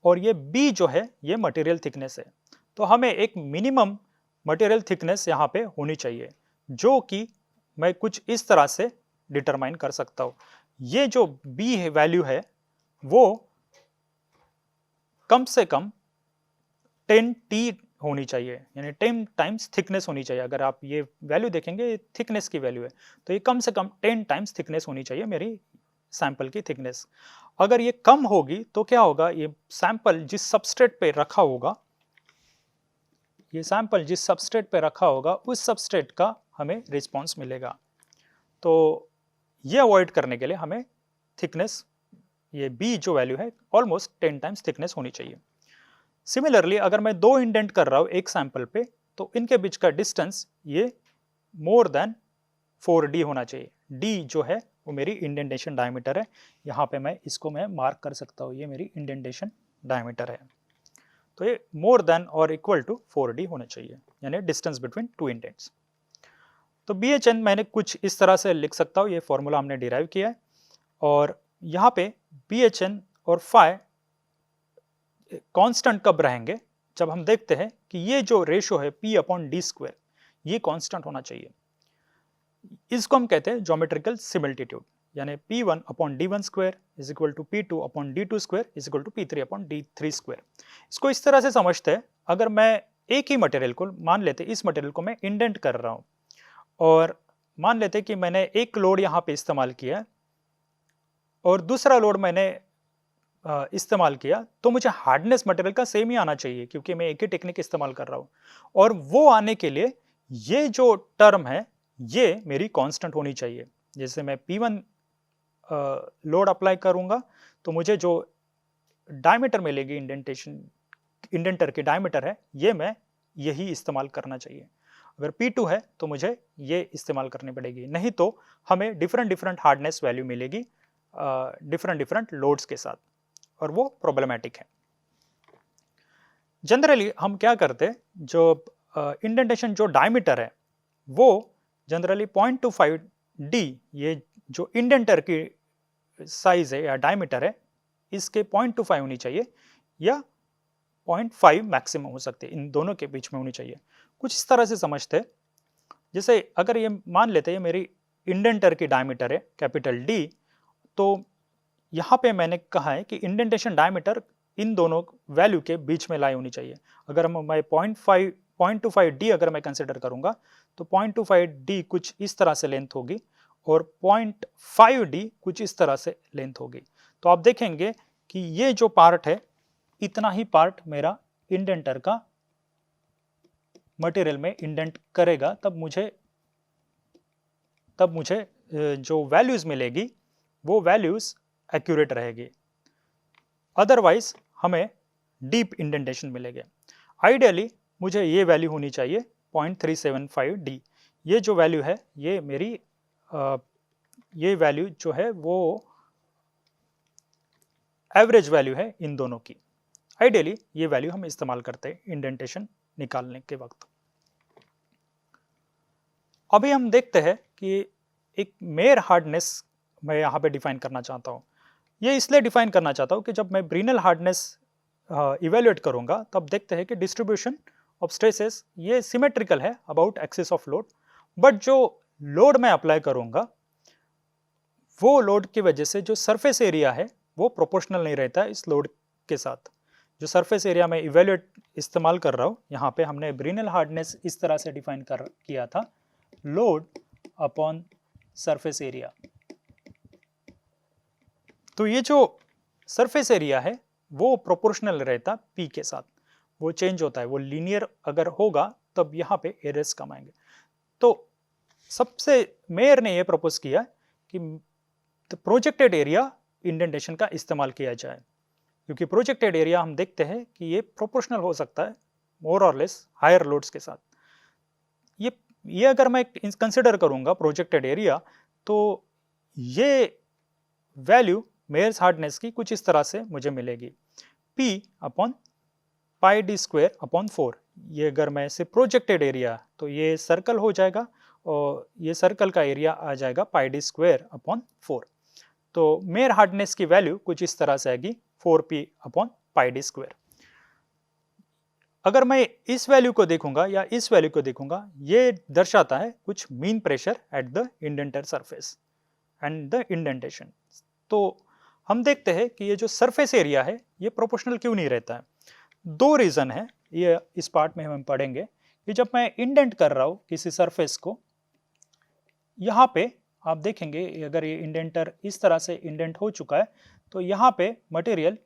और ये B जो है ये मटेरियल थिकनेस है। तो हमें एक मिनिमम मटेरियल थिकनेस यहाँ पे होनी चाहिए, जो कि मैं कुछ इस तरह से डिटरमाइन कर सकता हूँ। ये जो B वैल्यू है वो कम से कम 10T होनी चाहिए, यानी 10 टाइम्स थिकनेस होनी चाहिए। अगर आप ये वैल्यू देखेंगे, थिकनेस की वैल्यू है, तो ये कम से कम 10 टाइम्स थिकनेस होनी चाहिए मेरी सैंपल की थिकनेस। अगर ये कम होगी तो क्या होगा, ये सैंपल जिस सबस्ट्रेट पे रखा होगा, उस सबस्ट्रेट का हमें रिस्पॉन्स मिलेगा। तो ये अवॉइड करने के लिए हमें थिकनेस, ये B जो वैल्यू है ऑलमोस्ट 10 टाइम्स थिकनेस होनी चाहिए। सिमिलरली अगर मैं 2 इंडेंट कर रहा हूँ एक सैंपल पे, तो इनके बीच का डिस्टेंस ये मोर देन 4D होना चाहिए। D जो है वो मेरी इंडेंटेशन डायमीटर है, यहाँ पे मैं इसको मार्क कर सकता हूँ, ये मेरी इंडेंटेशन डायमीटर है। तो ये मोर देन और इक्वल टू 4D होना चाहिए, यानी डिस्टेंस बिटवीन 2 इंडेंट्स। तो BHN मैंने कुछ इस तरह से लिख सकता हूँ, ये फॉर्मूला हमने डिराइव किया है, और यहाँ पे BHN और फाई कांस्टेंट कब रहेंगे, जब हम देखते हैं कि ये जो रेशो है P अपॉन डी स्क्वायर ये कांस्टेंट होना चाहिए। इसको हम कहते हैं ज्योमेट्रिकल सिमिलिट्यूड, यानी P1 upon D1 square is equal to P2 upon D2 square is equal to P3 upon D3 square. इसको इस तरह से समझते हैं, अगर मैं एक ही मटेरियल को मान लेते, इस मटेरियल को मैं इंडेंट कर रहा हूँ, और मान लेते कि मैंने एक लोड यहाँ पे इस्तेमाल किया और दूसरा लोड मैंने इस्तेमाल किया तो मुझे हार्डनेस मटेरियल का सेम ही आना चाहिए, क्योंकि मैं एक ही टेक्निक इस्तेमाल कर रहा हूँ। और वो आने के लिए ये जो टर्म है ये मेरी कांस्टेंट होनी चाहिए। जैसे मैं P1 लोड अप्लाई करूंगा तो मुझे जो डायमीटर मिलेगी, इंडेंटर की डायमीटर है, ये मैं यही इस्तेमाल करना चाहिए। अगर P2 है तो मुझे ये इस्तेमाल करनी पड़ेगी, नहीं तो हमें डिफरेंट डिफरेंट हार्डनेस वैल्यू मिलेगी डिफरेंट डिफरेंट लोड्स के साथ, और वो प्रॉब्लमैटिक है। जनरली हम क्या करते हैं, जो इंडेंटेशन जो डायमीटर है वो जनरली 0.25 डी, ये जो इंडेंटर की साइज है या डायमीटर है, इसके 0.25 होनी चाहिए या 0.5 मैक्सिमम हो सकते हैं, इन दोनों के बीच में होनी चाहिए। कुछ इस तरह से समझते हैं, जैसे अगर ये मान लेते हैं मेरी इंडेंटर की डायमीटर है कैपिटल डी, तो यहाँ पे मैंने कहा है कि इंडेंटेशन डायमीटर इन दोनों वैल्यू के बीच में लाई होनी चाहिए। अगर मैं 0.25 डी अगर मैं कंसिडर करूंगा तो 0.25 डी कुछ इस तरह से लेंथ होगी और 0.5 डी कुछ इस तरह से लेंथ होगी। तो आप देखेंगे कि ये जो पार्ट है इतना ही पार्ट मेरा इंडेंटर का मटेरियल में इंडेंट करेगा, तब मुझे जो वैल्यूज मिलेगी वो वैल्यूज एक्यूरेट रहेगी, अदरवाइज हमें डीप इंडेंटेशन मिलेगा। आइडियली मुझे ये वैल्यू होनी चाहिए 0.375 डी। ये जो वैल्यू है ये मेरी ये वैल्यू जो है वो एवरेज वैल्यू है इन दोनों की। आइडियली ये वैल्यू हम इस्तेमाल करते हैं इंडेंटेशन निकालने के वक्त। अभी हम देखते हैं कि एक मेयर हार्डनेस मैं यहाँ पे डिफाइन करना चाहता हूँ। ये इसलिए डिफाइन करना चाहता हूँ कि जब मैं ब्रीनल हार्डनेस इवेल्युएट करूँगा तब देखते हैं कि डिस्ट्रीब्यूशन ऑफ स्ट्रेसेस ये सिमेट्रिकल है about axis of load, but जो लोड मैं अप्लाई करूँगा वो लोड की वजह से जो सरफेस एरिया है वो प्रोपोर्शनल नहीं रहता है इस लोड के साथ। जो सरफेस एरिया में इवेल्युएट इस्तेमाल कर रहा हूँ, यहाँ पे हमने ब्रीनल हार्डनेस इस तरह से डिफाइन किया था, लोड अपॉन सरफेस एरिया। तो ये जो सरफेस एरिया है वो प्रोपोर्शनल रहता P के साथ, वो चेंज होता है, वो लीनियर अगर होगा तब यहाँ पे एरर्स कम आएंगे। तो सबसे मेयर ने ये प्रपोज किया कि प्रोजेक्टेड एरिया इंडेंटेशन का इस्तेमाल किया जाए, क्योंकि प्रोजेक्टेड एरिया हम देखते हैं कि ये प्रोपोर्शनल हो सकता है मोर और लेस हायर लोड्स के साथ। ये अगर मैं कंसिडर करूंगा प्रोजेक्टेड एरिया तो ये वैल्यू मेयर्स हार्डनेस की कुछ इस तरह से मुझे मिलेगी, P upon pi D square upon 4। ये अगर मैं से प्रोजेक्टेड एरिया तो ये सर्कल हो जाएगा और ये सर्कल का एरिया आ जाएगा पाई डी स्क्वायर अपॉन 4। तो मेयर हार्डनेस की वैल्यू कुछ इस तरह से आएगी 4P upon pi D square. अगर मैं इस वैल्यू को देखूंगा या इस वैल्यू को देखूंगा, ये दर्शाता है कुछ mean pressure at the indenter surface and the indentation. तो हम देखते हैं कि ये जो सरफेस एरिया है ये प्रोपोर्शनल क्यों नहीं रहता है। दो रीजन है, ये इस पार्ट में हम पढ़ेंगे कि जब मैं इंडेंट कर रहा हूं किसी सरफेस को, यहाँ पे आप देखेंगे अगर ये इंडेंटर इस तरह से इंडेंट हो चुका है तो यहाँ पे मटेरियल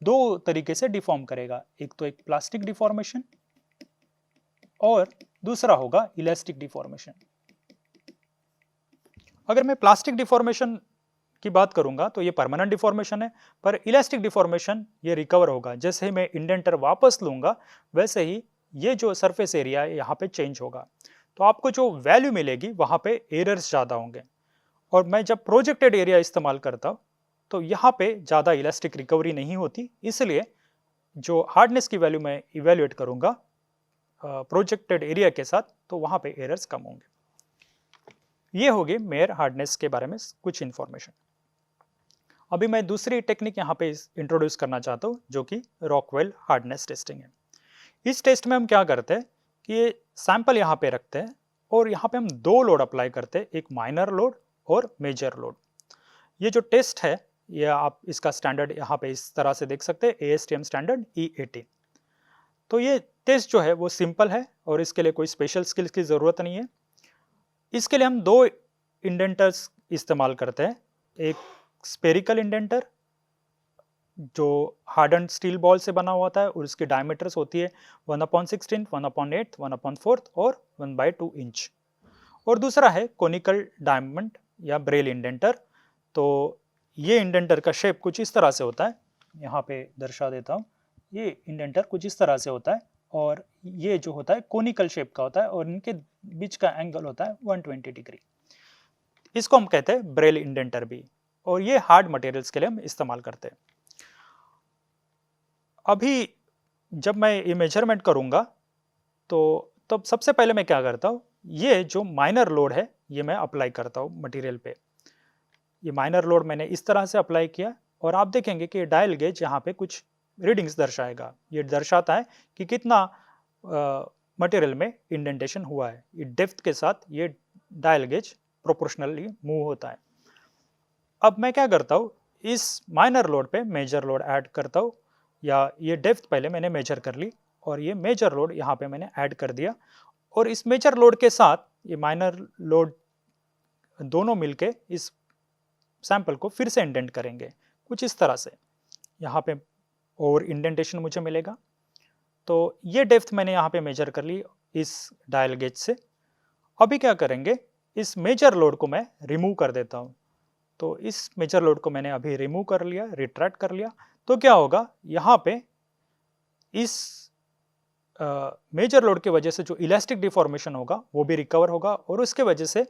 दो तरीके से डिफॉर्म करेगा, एक तो एक प्लास्टिक डिफॉर्मेशन और दूसरा होगा इलास्टिक डिफॉर्मेशन। अगर मैं प्लास्टिक डिफॉर्मेशन की बात करूंगा तो ये परमानेंट डिफॉर्मेशन है, पर इलास्टिक डिफॉर्मेशन ये रिकवर होगा। जैसे ही मैं इंडेंटर वापस लूंगा वैसे ही ये जो सरफेस एरिया है यहाँ पे चेंज होगा, तो आपको जो वैल्यू मिलेगी वहां पे एरर्स ज्यादा होंगे। और मैं जब प्रोजेक्टेड एरिया इस्तेमाल करता हूँ तो यहाँ पे ज्यादा इलास्टिक रिकवरी नहीं होती, इसलिए जो हार्डनेस की वैल्यू मैं इवेल्युएट करूंगा प्रोजेक्टेड एरिया के साथ तो वहां पे एरर्स कम होंगे। ये होगी मेयर हार्डनेस के बारे में कुछ इंफॉर्मेशन। अभी मैं दूसरी टेक्निक यहाँ पे इंट्रोड्यूस करना चाहता हूँ जो कि रॉकवेल हार्डनेस टेस्टिंग है। इस टेस्ट में हम क्या करते हैं कि ये सैंपल यहाँ पे रखते हैं और यहाँ पे हम दो लोड अप्लाई करते हैं, एक माइनर लोड और मेजर लोड। ये जो टेस्ट है ये आप इसका स्टैंडर्ड यहाँ पे इस तरह से देख सकते हैं, ASTM स्टैंडर्ड E18। तो ये टेस्ट जो है वो सिंपल है और इसके लिए कोई स्पेशल स्किल्स की ज़रूरत नहीं है। इसके लिए हम दो इंडेंटर्स इस्तेमाल करते हैं, एक स्पेरिकल इंडेंटर जो हार्डन स्टील बॉल से बना हुआ होता है और उसकी डायमीटर्स होती है 1/16, 1/8, 1/4 और 1/2 इंच। और दूसरा है कोनिकल डायमंड या ब्रेल इंडेंटर। तो ये इंडेंटर का शेप कुछ इस तरह से होता है, यहाँ पे दर्शा देता हूँ। ये इंडेंटर कुछ इस तरह से होता है और ये जो होता है कोनिकल शेप का होता है और इनके बीच का एंगल होता है 120 डिग्री। इसको हम कहते हैं ब्रेल इंडेंटर भी, और ये हार्ड मटेरियल्स के लिए हम इस्तेमाल करते हैं। अभी जब मैं ये मेजरमेंट करूंगा तो तब सबसे पहले मैं क्या करता हूँ, ये जो माइनर लोड है ये मैं अप्लाई करता हूँ मटेरियल पे। ये माइनर लोड मैंने इस तरह से अप्लाई किया और आप देखेंगे कि डायल गेज यहाँ पे कुछ रीडिंग्स दर्शाएगा। ये दर्शाता है कि कितना मटेरियल में इंडेंटेशन हुआ है। ये डेप्थ के साथ ये डायल गेज प्रोपोर्शनली मूव होता है। अब मैं क्या करता हूँ, इस माइनर लोड पे मेजर लोड ऐड करता हूँ, या ये डेप्थ पहले मैंने मेजर कर ली और ये मेजर लोड यहाँ पे मैंने ऐड कर दिया, और इस मेजर लोड के साथ ये माइनर लोड दोनों मिलके इस सैंपल को फिर से इंडेंट करेंगे कुछ इस तरह से। यहाँ पे और इंडेंटेशन मुझे मिलेगा। तो ये डेप्थ मैंने यहाँ पे मेजर कर ली इस डायल गेज से। अभी क्या करेंगे, इस मेजर लोड को मैं रिमूव कर देता हूँ। तो इस मेजर लोड को मैंने अभी रिमूव कर लिया, रिट्रैक्ट कर लिया। तो क्या होगा, यहाँ पे इस मेजर लोड की वजह से जो इलास्टिक डिफॉर्मेशन होगा वो भी रिकवर होगा, और उसके वजह से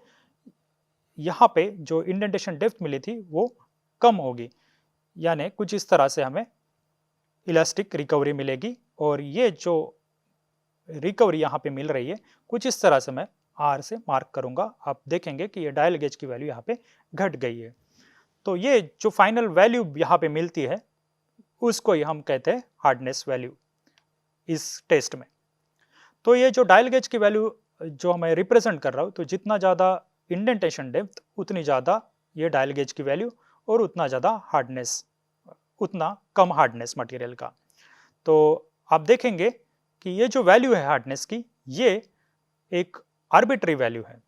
यहाँ पे जो इंडेंटेशन डेप्थ मिली थी वो कम होगी। यानी कुछ इस तरह से हमें इलास्टिक रिकवरी मिलेगी, और ये जो रिकवरी यहाँ पे मिल रही है कुछ इस तरह से मैं आर से मार्क करूंगा। आप देखेंगे कि ये डायल गेज की वैल्यू यहाँ पे घट गई है। तो ये जो फाइनल वैल्यू यहाँ पे मिलती है उसको ही हम कहते हैं हार्डनेस वैल्यू इस टेस्ट में। तो ये जो डायल गेज की वैल्यू जो मैं रिप्रेजेंट कर रहा हूँ, तो जितना ज़्यादा इंडेंटेशन डेप्थ उतनी ज़्यादा ये डायल गेज की वैल्यू, और उतना ज़्यादा हार्डनेस, उतना कम हार्डनेस मटेरियल का। तो आप देखेंगे कि ये जो वैल्यू है हार्डनेस की, ये एक आर्बिट्री वैल्यू है।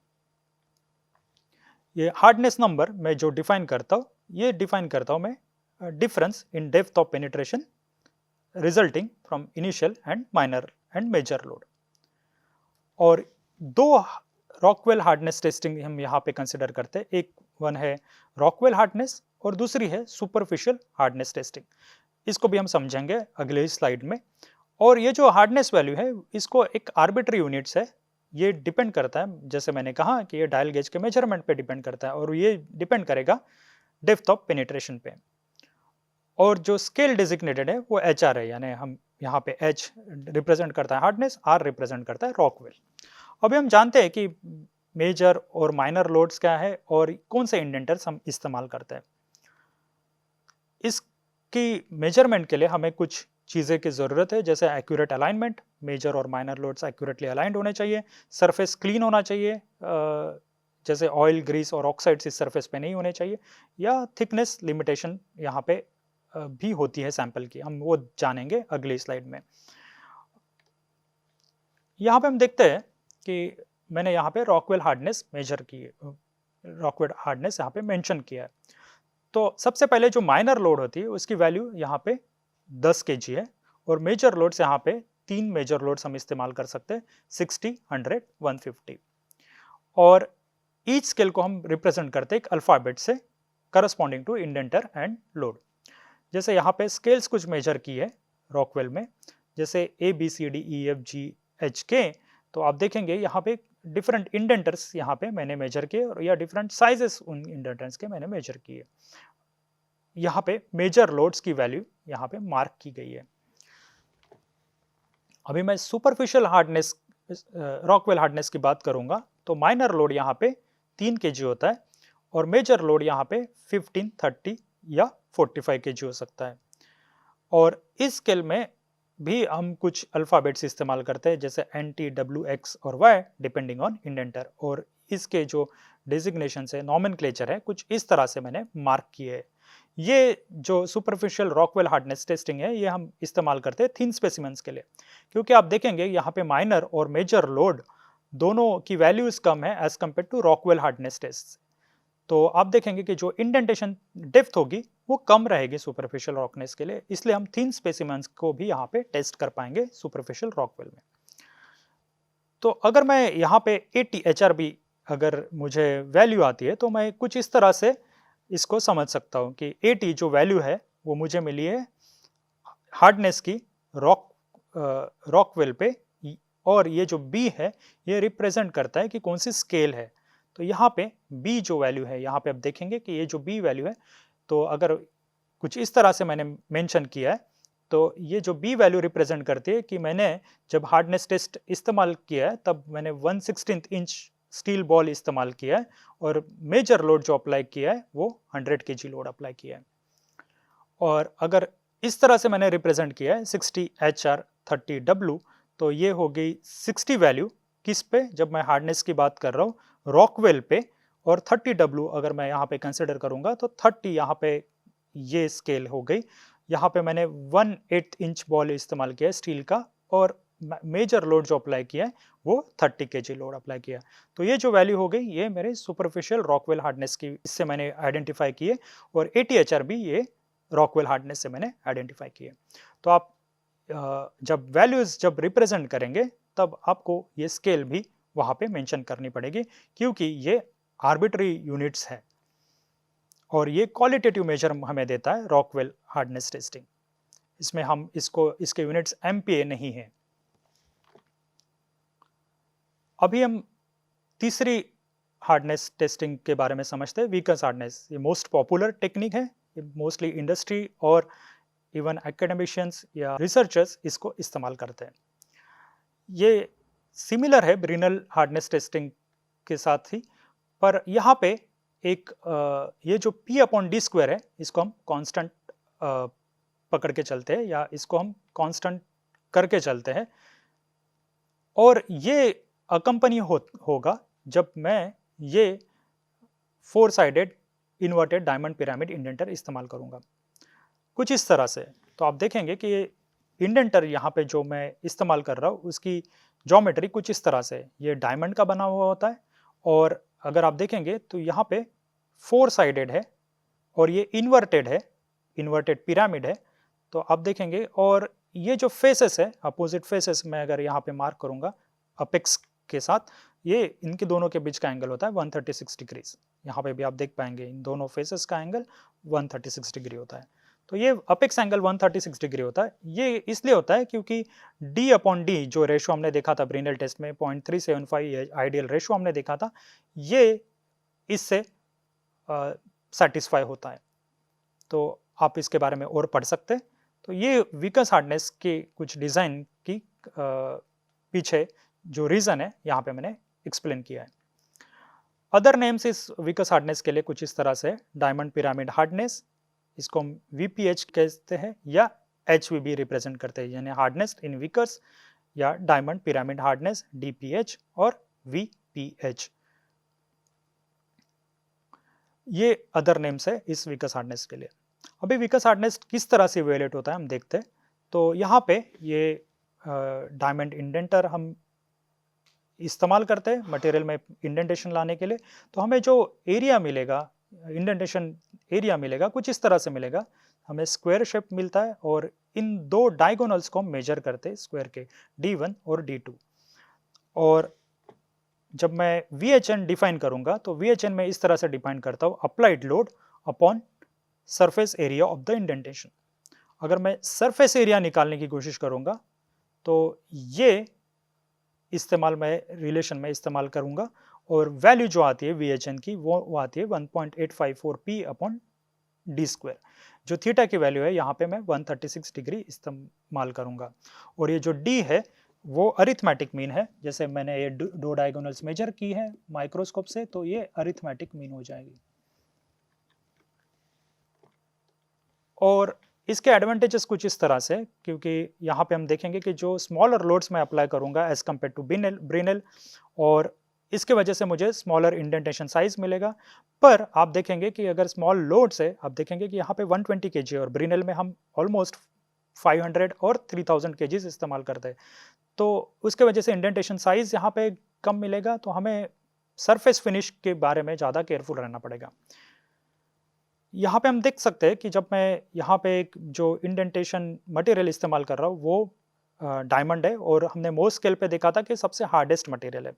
ये हार्डनेस नंबर मैं जो डिफाइन करता हूँ, ये डिफाइन करता हूँ मैं difference in depth of penetration resulting from initial and minor and major load. और दो रॉकवेल हार्डनेस टेस्टिंग हम यहाँ पे कंसिडर करते हैं। एक वन है रॉकवेल हार्डनेस और दूसरी है सुपरफिशियल हार्डनेस टेस्टिंग। इसको भी हम समझेंगे अगले स्लाइड में। और ये जो हार्डनेस वैल्यू है इसको एक आर्बिट्री यूनिट्स है, ये डिपेंड करता है, जैसे मैंने कहा कि ये डायल गेज के मेजरमेंट पे डिपेंड करता है, और ये डिपेंड करेगा डेप्थ ऑफ पेनिट्रेशन पे। और जो स्केल डिजिग्नेटेड है वो HR है, यानी हम यहाँ पे H रिप्रेजेंट करता है हार्डनेस, R रिप्रेजेंट करता है रॉकवेल। अभी हम जानते हैं कि मेजर और माइनर लोड्स क्या है और कौन से इंडेंटर्स हम इस्तेमाल करते हैं। इसकी मेजरमेंट के लिए हमें कुछ चीज़ें की ज़रूरत है, जैसे एक्यूरेट अलाइनमेंट, मेजर और माइनर लोड्स एक्यूरेटली अलाइंड होने चाहिए, सरफेस क्लीन होना चाहिए, जैसे ऑयल, ग्रीस और ऑक्साइड्स इस सरफेस पे नहीं होने चाहिए, या थिकनेस लिमिटेशन यहाँ पे भी होती है सैंपल की, हम वो जानेंगे अगली स्लाइड में। यहाँ पे हम देखते हैं कि मैंने यहाँ पे रॉकवेल हार्डनेस मेजर की, रॉकवेल हार्डनेस यहाँ पे मेंशन किया है। तो सबसे पहले जो माइनर लोड होती है उसकी वैल्यू यहाँ पे 10 kg है, और मेजर लोड्स यहाँ पे 3 मेजर लोड्स हम इस्तेमाल कर सकते हैं, 60, 100, 150। और ईच स्केल को हम रिप्रेजेंट करते हैं एक अल्फाबेट से corresponding to indenter and load. जैसे यहाँ पे स्केल्स कुछ मेजर की है रॉकवेल में, जैसे ABCDEFGHK। तो आप देखेंगे यहाँ पे डिफरेंट इंडेंटर्स यहाँ पे मैंने मेजर किए, और या डिफरेंट साइजेस उन इंडेंटर्स के मैंने मेजर किए। यहाँ पे मेजर लोड्स की वैल्यू यहाँ पे मार्क की गई है। अभी मैं सुपरफिशियल हार्डनेस, रॉकवेल हार्डनेस की बात करूंगा, तो माइनर लोड यहाँ पे 3 kg होता है, और मेजर लोड यहाँ पे 15, 30 या 45 kg हो सकता है। और इस स्केल में भी हम कुछ अल्फाबेट्स इस्तेमाल करते हैं, जैसे NT, W, X और Y डिपेंडिंग ऑन इंडेंटर, और इसके जो डिजिग्नेशन है, नॉमेनक्लेचर है, कुछ इस तरह से मैंने मार्क किए है। ये जो सुपरफिशियल रॉकवेल हार्डनेस टेस्टिंग है ये हम इस्तेमाल करते हैं थिन स्पेसिमेंट्स के लिए, क्योंकि आप देखेंगे यहाँ पे माइनर और मेजर लोड दोनों की वैल्यूज कम है as compared to Rockwell hardness test. तो आप देखेंगे कि जो इंडेंटेशन डेप्थ होगी वो कम रहेगी सुपरफिशियल रॉकनेस के लिए, इसलिए हम थिन स्पेसिमेंस को भी यहाँ पे टेस्ट कर पाएंगे सुपरफिशियल रॉकवेल में। तो अगर मैं यहाँ पे 80 HRB अगर मुझे वैल्यू आती है तो मैं कुछ इस तरह से इसको समझ सकता हूँ कि 80 जो वैल्यू है वो मुझे मिली है हार्डनेस की रॉकवेल पे, और ये जो B है ये रिप्रेजेंट करता है कि कौन सी स्केल है। तो यहाँ पे B जो वैल्यू है, यहाँ पे आप देखेंगे कि ये जो B वैल्यू है, तो अगर कुछ इस तरह से मैंने मेंशन किया है तो ये जो B वैल्यू रिप्रेजेंट करती है कि मैंने जब हार्डनेस टेस्ट इस्तेमाल किया है तब मैंने 1/16 इंच स्टील बॉल इस्तेमाल किया है और मेजर लोड जो अप्लाई किया है वो 100 kg लोड अप्लाई किया है। और अगर इस तरह से मैंने रिप्रेजेंट किया है 60 HR 30 W, तो ये हो गई 60 वैल्यू किस पे, जब मैं हार्डनेस की बात कर रहा हूँ रॉकवेल पे, और 30 W अगर मैं यहाँ पे कंसिडर करूँगा तो 30 यहाँ पे ये स्केल हो गई। यहाँ पे मैंने 1/8 इंच बॉल इस्तेमाल किया है स्टील का, और मेजर लोड जो अप्लाई किया है वो 30 kg लोड अप्लाई किया। तो ये जो वैल्यू हो गई ये मेरे सुपरफिशियल रॉकवेल हार्डनेस की, इससे मैंने आइडेंटिफाई किए, और 80 HRB ये रॉकवेल हार्डनेस से मैंने आइडेंटिफाई किए। तो आप जब वैल्यूज जब रिप्रेजेंट करेंगे तब आपको ये स्केल भी वहाँ पे मेंशन करनी पड़ेगी, क्योंकि ये आर्बिट्री यूनिट्स है और ये क्वालिटेटिव मेजर हमें देता है रॉकवेल हार्डनेस टेस्टिंग। इसमें हम इसके यूनिट्स MPa नहीं है। अभी हम तीसरी हार्डनेस टेस्टिंग के बारे में समझते हैं, वीकस हार्डनेस। ये मोस्ट पॉपुलर टेक्निक है, ये मोस्टली इंडस्ट्री और इवन एकेडमिशियंस या रिसर्चर्स इसको इस्तेमाल करते हैं। ये सिमिलर है ब्रिनल हार्डनेस टेस्टिंग के साथ ही, पर यहाँ पे एक ये जो P/D² है इसको हम कांस्टेंट पकड़ के चलते हैं, या इसको हम कांस्टेंट करके चलते हैं, और ये अकम्पनी होगा जब मैं ये 4 sided inverted diamond pyramid indenter इस्तेमाल करूँगा कुछ इस तरह से। तो आप देखेंगे कि ये इंडेंटर यहाँ पे जो मैं इस्तेमाल कर रहा हूँ उसकी ज्योमेट्री कुछ इस तरह से, ये डायमंड का बना हुआ होता है, और अगर आप देखेंगे तो यहाँ पे 4 साइडेड है और ये इन्वर्टेड है, इन्वर्टेड पिरामिड है। तो आप देखेंगे, और ये जो फेसेस है, अपोजिट फेसेस मैं अगर यहाँ पे मार्क करूँगा अपेक्स के साथ, ये इनके दोनों के बीच का एंगल होता है 136 डिग्रीज। यहाँ पे भी आप देख पाएंगे इन दोनों फेसेस का एंगल 136 डिग्री होता है। तो ये अपेक्स एंगल 136 डिग्री होता है। ये इसलिए होता है क्योंकि D/D जो रेशो हमने देखा था ब्रिनल टेस्ट में 0.375 आइडियल रेशो हमने देखा था, ये इससे सेटिस्फाई होता है। तो आप इसके बारे में और पढ़ सकते हैं। तो ये वीकस हार्डनेस के कुछ डिज़ाइन की पीछे जो रीज़न है यहाँ पे मैंने एक्सप्लेन किया है। अदर नेम्स इस वीकस हार्डनेस के लिए कुछ इस तरह से, डायमंड पिरामिड हार्डनेस, इसको हम VPH कहते हैं, या HVB रिप्रेजेंट करते हैं, यानी हार्डनेस इन वीकर्स, या डायमंड पिरामिड हार्डनेस DPH और VPH। ये अदर नेम्स है इस वीकस हार्डनेस के लिए। अभी वीकस हार्डनेस किस तरह से इवेल्युएट होता है हम देखते हैं। तो यहाँ पे ये डायमंड इंडेंटर हम इस्तेमाल करते हैं मटेरियल में इंडेंटेशन लाने के लिए। तो हमें जो एरिया मिलेगा, इंडेंटेशन एरिया मिलेगा कुछ इस तरह से मिलेगा, हमें स्क्वायर शेप मिलता है, और इन दो डायगोनल्स को हम मेजर करते हैं स्क्वायर के, D1 और D2। और जब मैं VHN डिफाइन करूंगा तो VHN में इस तरह से डिफाइन करता हूँ, applied load upon surface area of the indentation. अगर मैं सरफेस एरिया निकालने की कोशिश करूंगा तो ये इस्तेमाल मैं रिलेशन में इस्तेमाल करूंगा, और वैल्यू जो आती है VHN की वो आती है 1.854 P/D²। जो थीटा की वैल्यू है यहाँ पे मैं 136 डिग्री इस्तेमाल करूंगा, और ये जो D है वो अरिथमेटिक मीन है। जैसे मैंने ये दो डायगोनल्स मेजर की है माइक्रोस्कोप से, तो ये अरिथमेटिक मीन हो जाएगी। और इसके एडवांटेजेस कुछ इस तरह से, क्योंकि यहाँ पे हम देखेंगे कि जो स्मॉलर लोड्स मैं अप्लाई करूँगा एज कम्पेयर टू ब्रिनल, और इसके वजह से मुझे स्मॉलर इंडेंटेशन साइज मिलेगा। पर आप देखेंगे कि अगर स्मॉल लोड से, आप देखेंगे कि यहाँ पे 120 kg और ब्रिनल में हम ऑलमोस्ट 500 और 3000 kg इस्तेमाल करते हैं, तो उसके वजह से इंडेंटेशन साइज यहाँ पे कम मिलेगा। तो हमें सरफेस फिनिश के बारे में ज़्यादा केयरफुल रहना पड़ेगा। यहाँ पे हम देख सकते हैं कि जब मैं यहाँ पे एक जो इंडेंटेशन मटेरियल इस्तेमाल कर रहा हूँ वो डायमंड है और हमने मोर स्केल पे देखा था कि सबसे हार्डेस्ट मटेरियल है।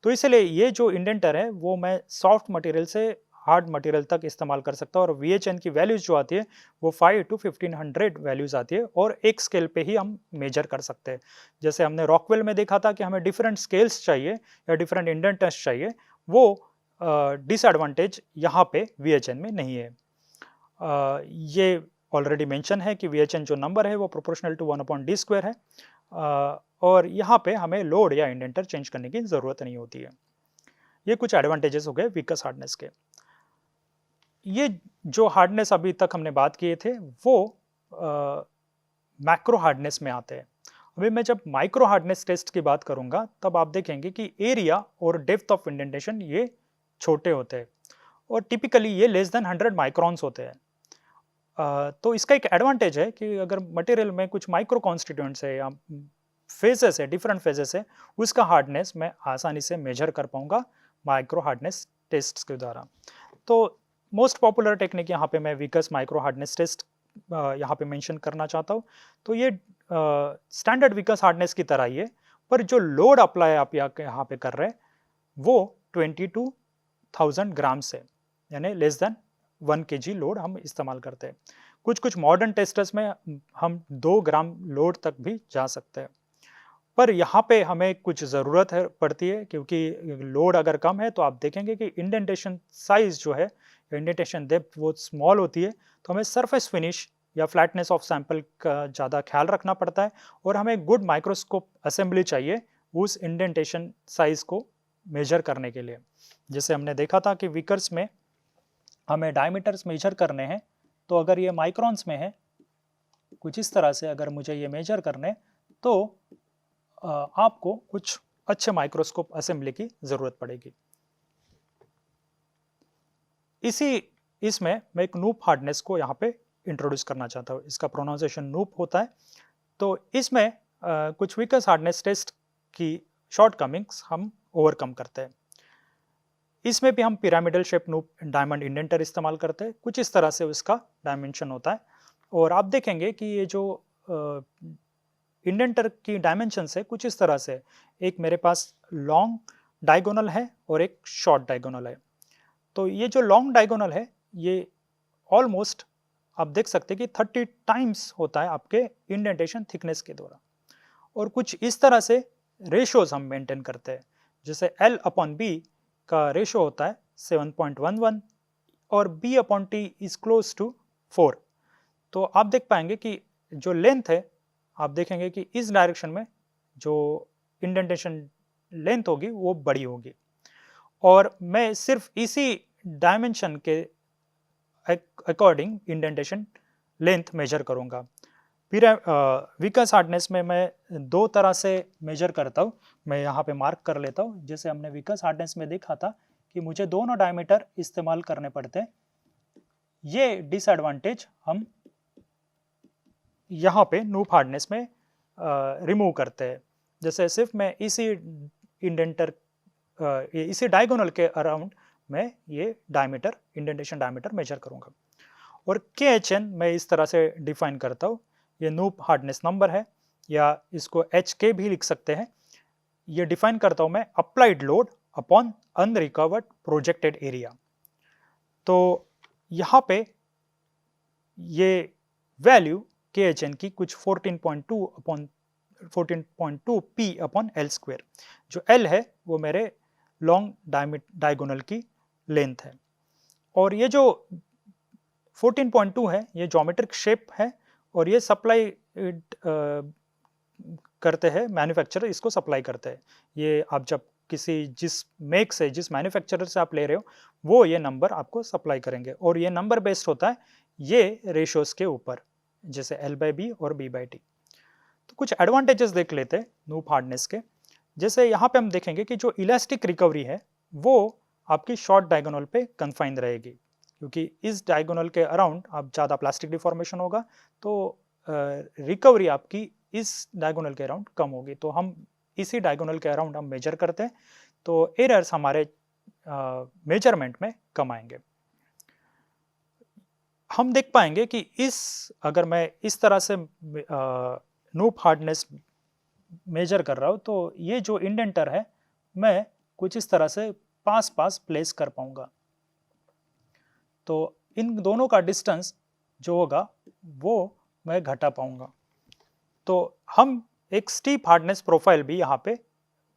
तो इसलिए ये जो इंडेंटर है वो मैं सॉफ्ट मटेरियल से हार्ड मटेरियल तक इस्तेमाल कर सकता हूँ और VHN की वैल्यूज जो आती है वो 5 to 1500 वैल्यूज आती है और एक स्केल पे ही हम मेजर कर सकते हैं। जैसे हमने रॉकवेल में देखा था कि हमें डिफरेंट स्केल्स चाहिए या डिफरेंट इंडेंटर्स चाहिए, वो डिसएडवांटेज यहाँ पे VHN में नहीं है। ये ऑलरेडी मेंशन है कि VHN जो नंबर है वो प्रोपोर्शनल टू 1/d² है और यहाँ पे हमें लोड या इंडेंटर चेंज करने की ज़रूरत नहीं होती है। ये कुछ एडवांटेजेस हो गए वीकस हार्डनेस के। ये जो हार्डनेस अभी तक हमने बात किए थे वो मैक्रो हार्डनेस में आते हैं। अभी मैं जब माइक्रो हार्डनेस टेस्ट की बात करूंगा तब आप देखेंगे कि एरिया और डेप्थ ऑफ इंडेंटेशन ये छोटे होते हैं और टिपिकली ये लेस देन 100 माइक्रॉन्स होते हैं। तो इसका एक एडवांटेज है कि अगर मटेरियल में कुछ माइक्रो कॉन्स्टिट्यूएंट्स है या फेजेस है, डिफरेंट फेजेस है, उसका हार्डनेस मैं आसानी से मेजर कर पाऊंगा माइक्रो हार्डनेस टेस्ट के द्वारा। तो मोस्ट पॉपुलर टेक्निक यहाँ पे मैं वीकस माइक्रो हार्डनेस टेस्ट यहाँ पे मेंशन करना चाहता हूँ। तो ये स्टैंडर्ड वीकस हार्डनेस की तरह ही है, पर जो लोड अप्लाई आप यहाँ पे कर रहे हैं वो 22,000 ग्राम्स है, यानी लेस देन 1 kg लोड हम इस्तेमाल करते हैं। कुछ मॉडर्न टेस्टर्स में हम 2 ग्राम लोड तक भी जा सकते हैं, पर यहाँ पे हमें कुछ ज़रूरत है पड़ती है क्योंकि लोड अगर कम है तो आप देखेंगे कि इंडेंटेशन साइज जो है, इंडेंटेशन डेप्थ वो स्मॉल होती है, तो हमें सरफेस फिनिश या फ्लैटनेस ऑफ सैंपल का ज़्यादा ख्याल रखना पड़ता है और हमें गुड माइक्रोस्कोप असेंबली चाहिए उस इंडेंटेशन साइज को मेजर करने के लिए। जैसे हमने देखा था कि वीकर्स में हमें डायमीटर्स मेजर करने हैं, तो अगर ये माइक्रॉन्स में है कुछ इस तरह से अगर मुझे ये मेजर करने, तो आपको कुछ अच्छे माइक्रोस्कोप असेंबली की जरूरत पड़ेगी। इसमें मैं एक नूप हार्डनेस को यहाँ पे इंट्रोड्यूस करना चाहता हूँ। इसका प्रोनाउंसिएशन नूप होता है। तो इसमें कुछ वीकस हार्डनेस टेस्ट की शॉर्टकमिंग्स हम ओवरकम करते हैं। इसमें भी हम पिरामिडल शेप नूप डायमंड इंडेंटर इस्तेमाल करते हैं। कुछ इस तरह से उसका डायमेंशन होता है और आप देखेंगे कि ये जो इंडेंटर की डायमेंशंस है कुछ इस तरह से, एक मेरे पास लॉन्ग डायगोनल है और एक शॉर्ट डायगोनल है। तो ये जो लॉन्ग डायगोनल है ये ऑलमोस्ट आप देख सकते हैं कि 30 टाइम्स होता है आपके इंडेंटेशन थिकनेस के द्वारा, और कुछ इस तरह से रेशोज हम मेंटेन करते हैं। जैसे L/B का रेशो होता है 7.11 और B/T इज क्लोज टू 4। तो आप देख पाएंगे कि जो लेंथ है, आप देखेंगे कि इस डायरेक्शन में जो इंडेंटेशन लेंथ होगी वो बड़ी होगी, और मैं सिर्फ इसी डायमेंशन के अकॉर्डिंग इंडेंटेशन लेंथ मेजर करूंगा। फिर वीकस हार्डनेस में मैं 2 तरह से मेजर करता हूँ। मैं यहाँ पे मार्क कर लेता हूँ। जैसे हमने वीकस हार्डनेस में देखा था कि मुझे दोनों डायमीटर इस्तेमाल करने पड़ते हैं। ये डिसएडवांटेज हम यहाँ पे नूप हार्डनेस में रिमूव करते हैं। जैसे सिर्फ मैं इसी इंडेंटर इसी डायगोनल के अराउंड मैं ये डायमीटर इंडेंटेशन डायमीटर मेजर करूंगा। और KHN मैं इस तरह से डिफाइन करता हूँ। ये नूप हार्डनेस नंबर है, या इसको HK भी लिख सकते हैं। ये डिफाइन करता हूँ मैं applied load upon unrecovered projected area. तो यहाँ पे ये वैल्यू KHN की कुछ 14.2 P/L², जो L है वो मेरे लॉन्ग डायगोनल की लेंथ है, और ये जो 14.2 है ये ज्योमेट्रिक शेप है, और ये सप्लाई करते हैं, मैन्युफैक्चरर इसको सप्लाई करते हैं। ये आप जब जिस मैन्युफैक्चरर से आप ले रहे हो वो ये नंबर आपको सप्लाई करेंगे, और ये नंबर बेस्ड होता है ये रेशोज के ऊपर, जैसे L/B और B/T। तो कुछ एडवांटेजेस देख लेते हैं नूप हार्डनेस के। जैसे यहाँ पे हम देखेंगे कि जो इलास्टिक रिकवरी है वो आपकी शॉर्ट डायगोनल पे कन्फाइंड रहेगी, क्योंकि इस डायगोनल के अराउंड आप ज़्यादा प्लास्टिक डिफॉर्मेशन होगा, तो रिकवरी आपकी इस डायगोनल के अराउंड कम होगी। तो हम इसी डायगोनल के अराउंड हम मेजर करते हैं, तो एरर्स हमारे मेजरमेंट में कम आएंगे। हम देख पाएंगे कि अगर मैं इस तरह से नूप हार्डनेस मेजर कर रहा हूँ तो ये जो इंडेंटर है मैं कुछ इस तरह से पास पास प्लेस कर पाऊंगा। तो इन दोनों का डिस्टेंस जो होगा वो मैं घटा पाऊंगा। तो हम एक स्टीप हार्डनेस प्रोफाइल भी यहाँ पे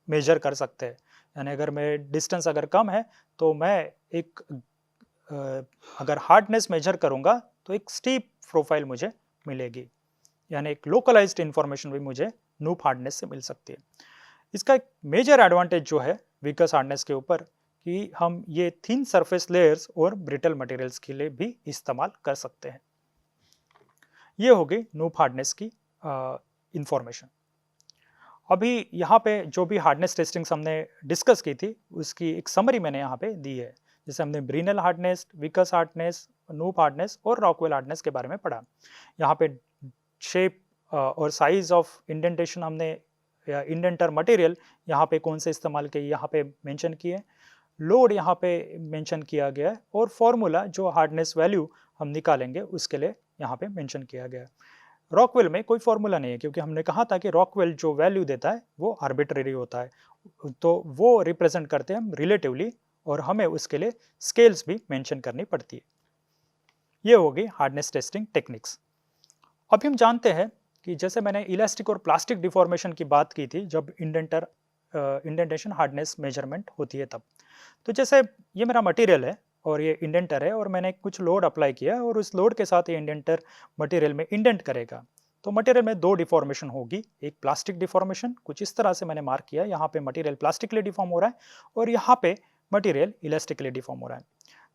मेजर कर सकते हैं। यानी अगर मैं डिस्टेंस अगर कम है तो मैं एक अगर हार्डनेस मेजर करूंगा तो एक स्टीप प्रोफाइल मुझे मिलेगी, यानी एक लोकलाइज्ड इंफॉर्मेशन भी मुझे नूप हार्डनेस से मिल सकती है। इसका एक मेजर एडवांटेज जो है विकस हार्डनेस के ऊपर कि हम ये थिन सरफेस लेयर्स और ब्रिटल मटेरियल्स के लिए भी इस्तेमाल कर सकते हैं। ये हो गई नूप हार्डनेस की इंफॉर्मेशन। अभी यहाँ पे जो भी हार्डनेस टेस्टिंग्स हमने डिस्कस की थी उसकी एक समरी मैंने यहाँ पे दी है। जैसे हमने ब्रिनल हार्डनेस, विकस हार्डनेस, नूप हार्डनेस और रॉकवेल हार्डनेस के बारे में पढ़ा। यहाँ पे शेप और साइज ऑफ इंडेंटेशन हमने या इंडेंटर मटेरियल यहाँ पे कौन से इस्तेमाल किए यहाँ पे मेंशन किए, लोड यहाँ पे मेंशन किया गया है और फॉर्मूला जो हार्डनेस वैल्यू हम निकालेंगे उसके लिए यहाँ पे मेंशन किया गया है। रॉकवेल में कोई फॉर्मूला नहीं है क्योंकि हमने कहा था कि रॉकवेल जो वैल्यू देता है वो आर्बिट्रेरी होता है, तो वो रिप्रेजेंट करते हैं हम रिलेटिवली और हमें उसके लिए स्केल्स भी मेंशन करनी पड़ती है। ये होगी हार्डनेस टेस्टिंग टेक्निक्स। अभी हम जानते हैं कि जैसे मैंने इलास्टिक और प्लास्टिक डिफॉर्मेशन की बात की थी जब इंडेंटेशन हार्डनेस मेजरमेंट होती है तब। तो जैसे ये मेरा मटेरियल है और ये इंडेंटर है और मैंने कुछ लोड अप्लाई किया और उस लोड के साथ ये इंडेंटर मटेरियल में इंडेंट करेगा, तो मटेरियल में दो डिफॉर्मेशन होगी। एक प्लास्टिक डिफॉर्मेशन, कुछ इस तरह से मैंने मार्क किया, यहाँ पे मटेरियल प्लास्टिकली डिफॉर्म हो रहा है और यहाँ पे मटेरियल इलास्टिकली डिफॉर्म हो रहा है।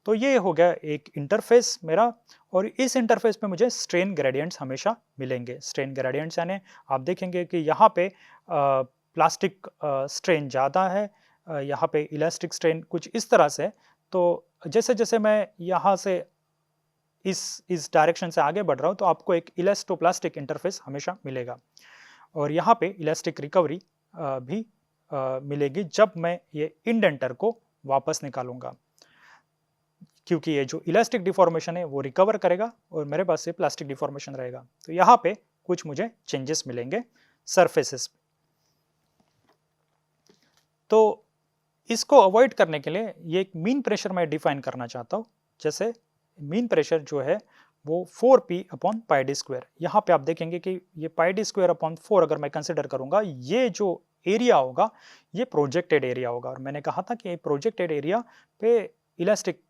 तो ये हो गया एक इंटरफेस मेरा, और इस इंटरफेस पे मुझे स्ट्रेन ग्रेडियंट्स हमेशा मिलेंगे। स्ट्रेन ग्रेडियंट्स यानी आप देखेंगे कि यहाँ पे प्लास्टिक स्ट्रेन ज़्यादा है, यहाँ पे इलास्टिक स्ट्रेन कुछ इस तरह से। तो जैसे जैसे मैं यहाँ से इस डायरेक्शन से आगे बढ़ रहा हूँ तो आपको एक इलास्टोप्लास्टिक इंटरफेस हमेशा मिलेगा और यहाँ पे इलास्टिक रिकवरी भी मिलेगी जब मैं ये इंडेंटर को वापस निकालूंगा, क्योंकि ये जो इलास्टिक डिफॉर्मेशन है वो रिकवर करेगा और मेरे पास ये प्लास्टिक डिफॉर्मेशन रहेगा। तो यहाँ पे कुछ मुझे चेंजेस मिलेंगे सरफेसेस पे। तो इसको अवॉइड करने के लिए ये एक मीन प्रेशर मैं डिफाइन करना चाहता हूँ। जैसे मीन प्रेशर जो है वो 4p/πd²। यहाँ पे आप देखेंगे कि ये πd²/4 अगर मैं कंसिडर करूंगा, ये जो एरिया होगा ये प्रोजेक्टेड एरिया होगा। और मैंने कहा था कि प्रोजेक्टेड एरिया पे इलास्टिक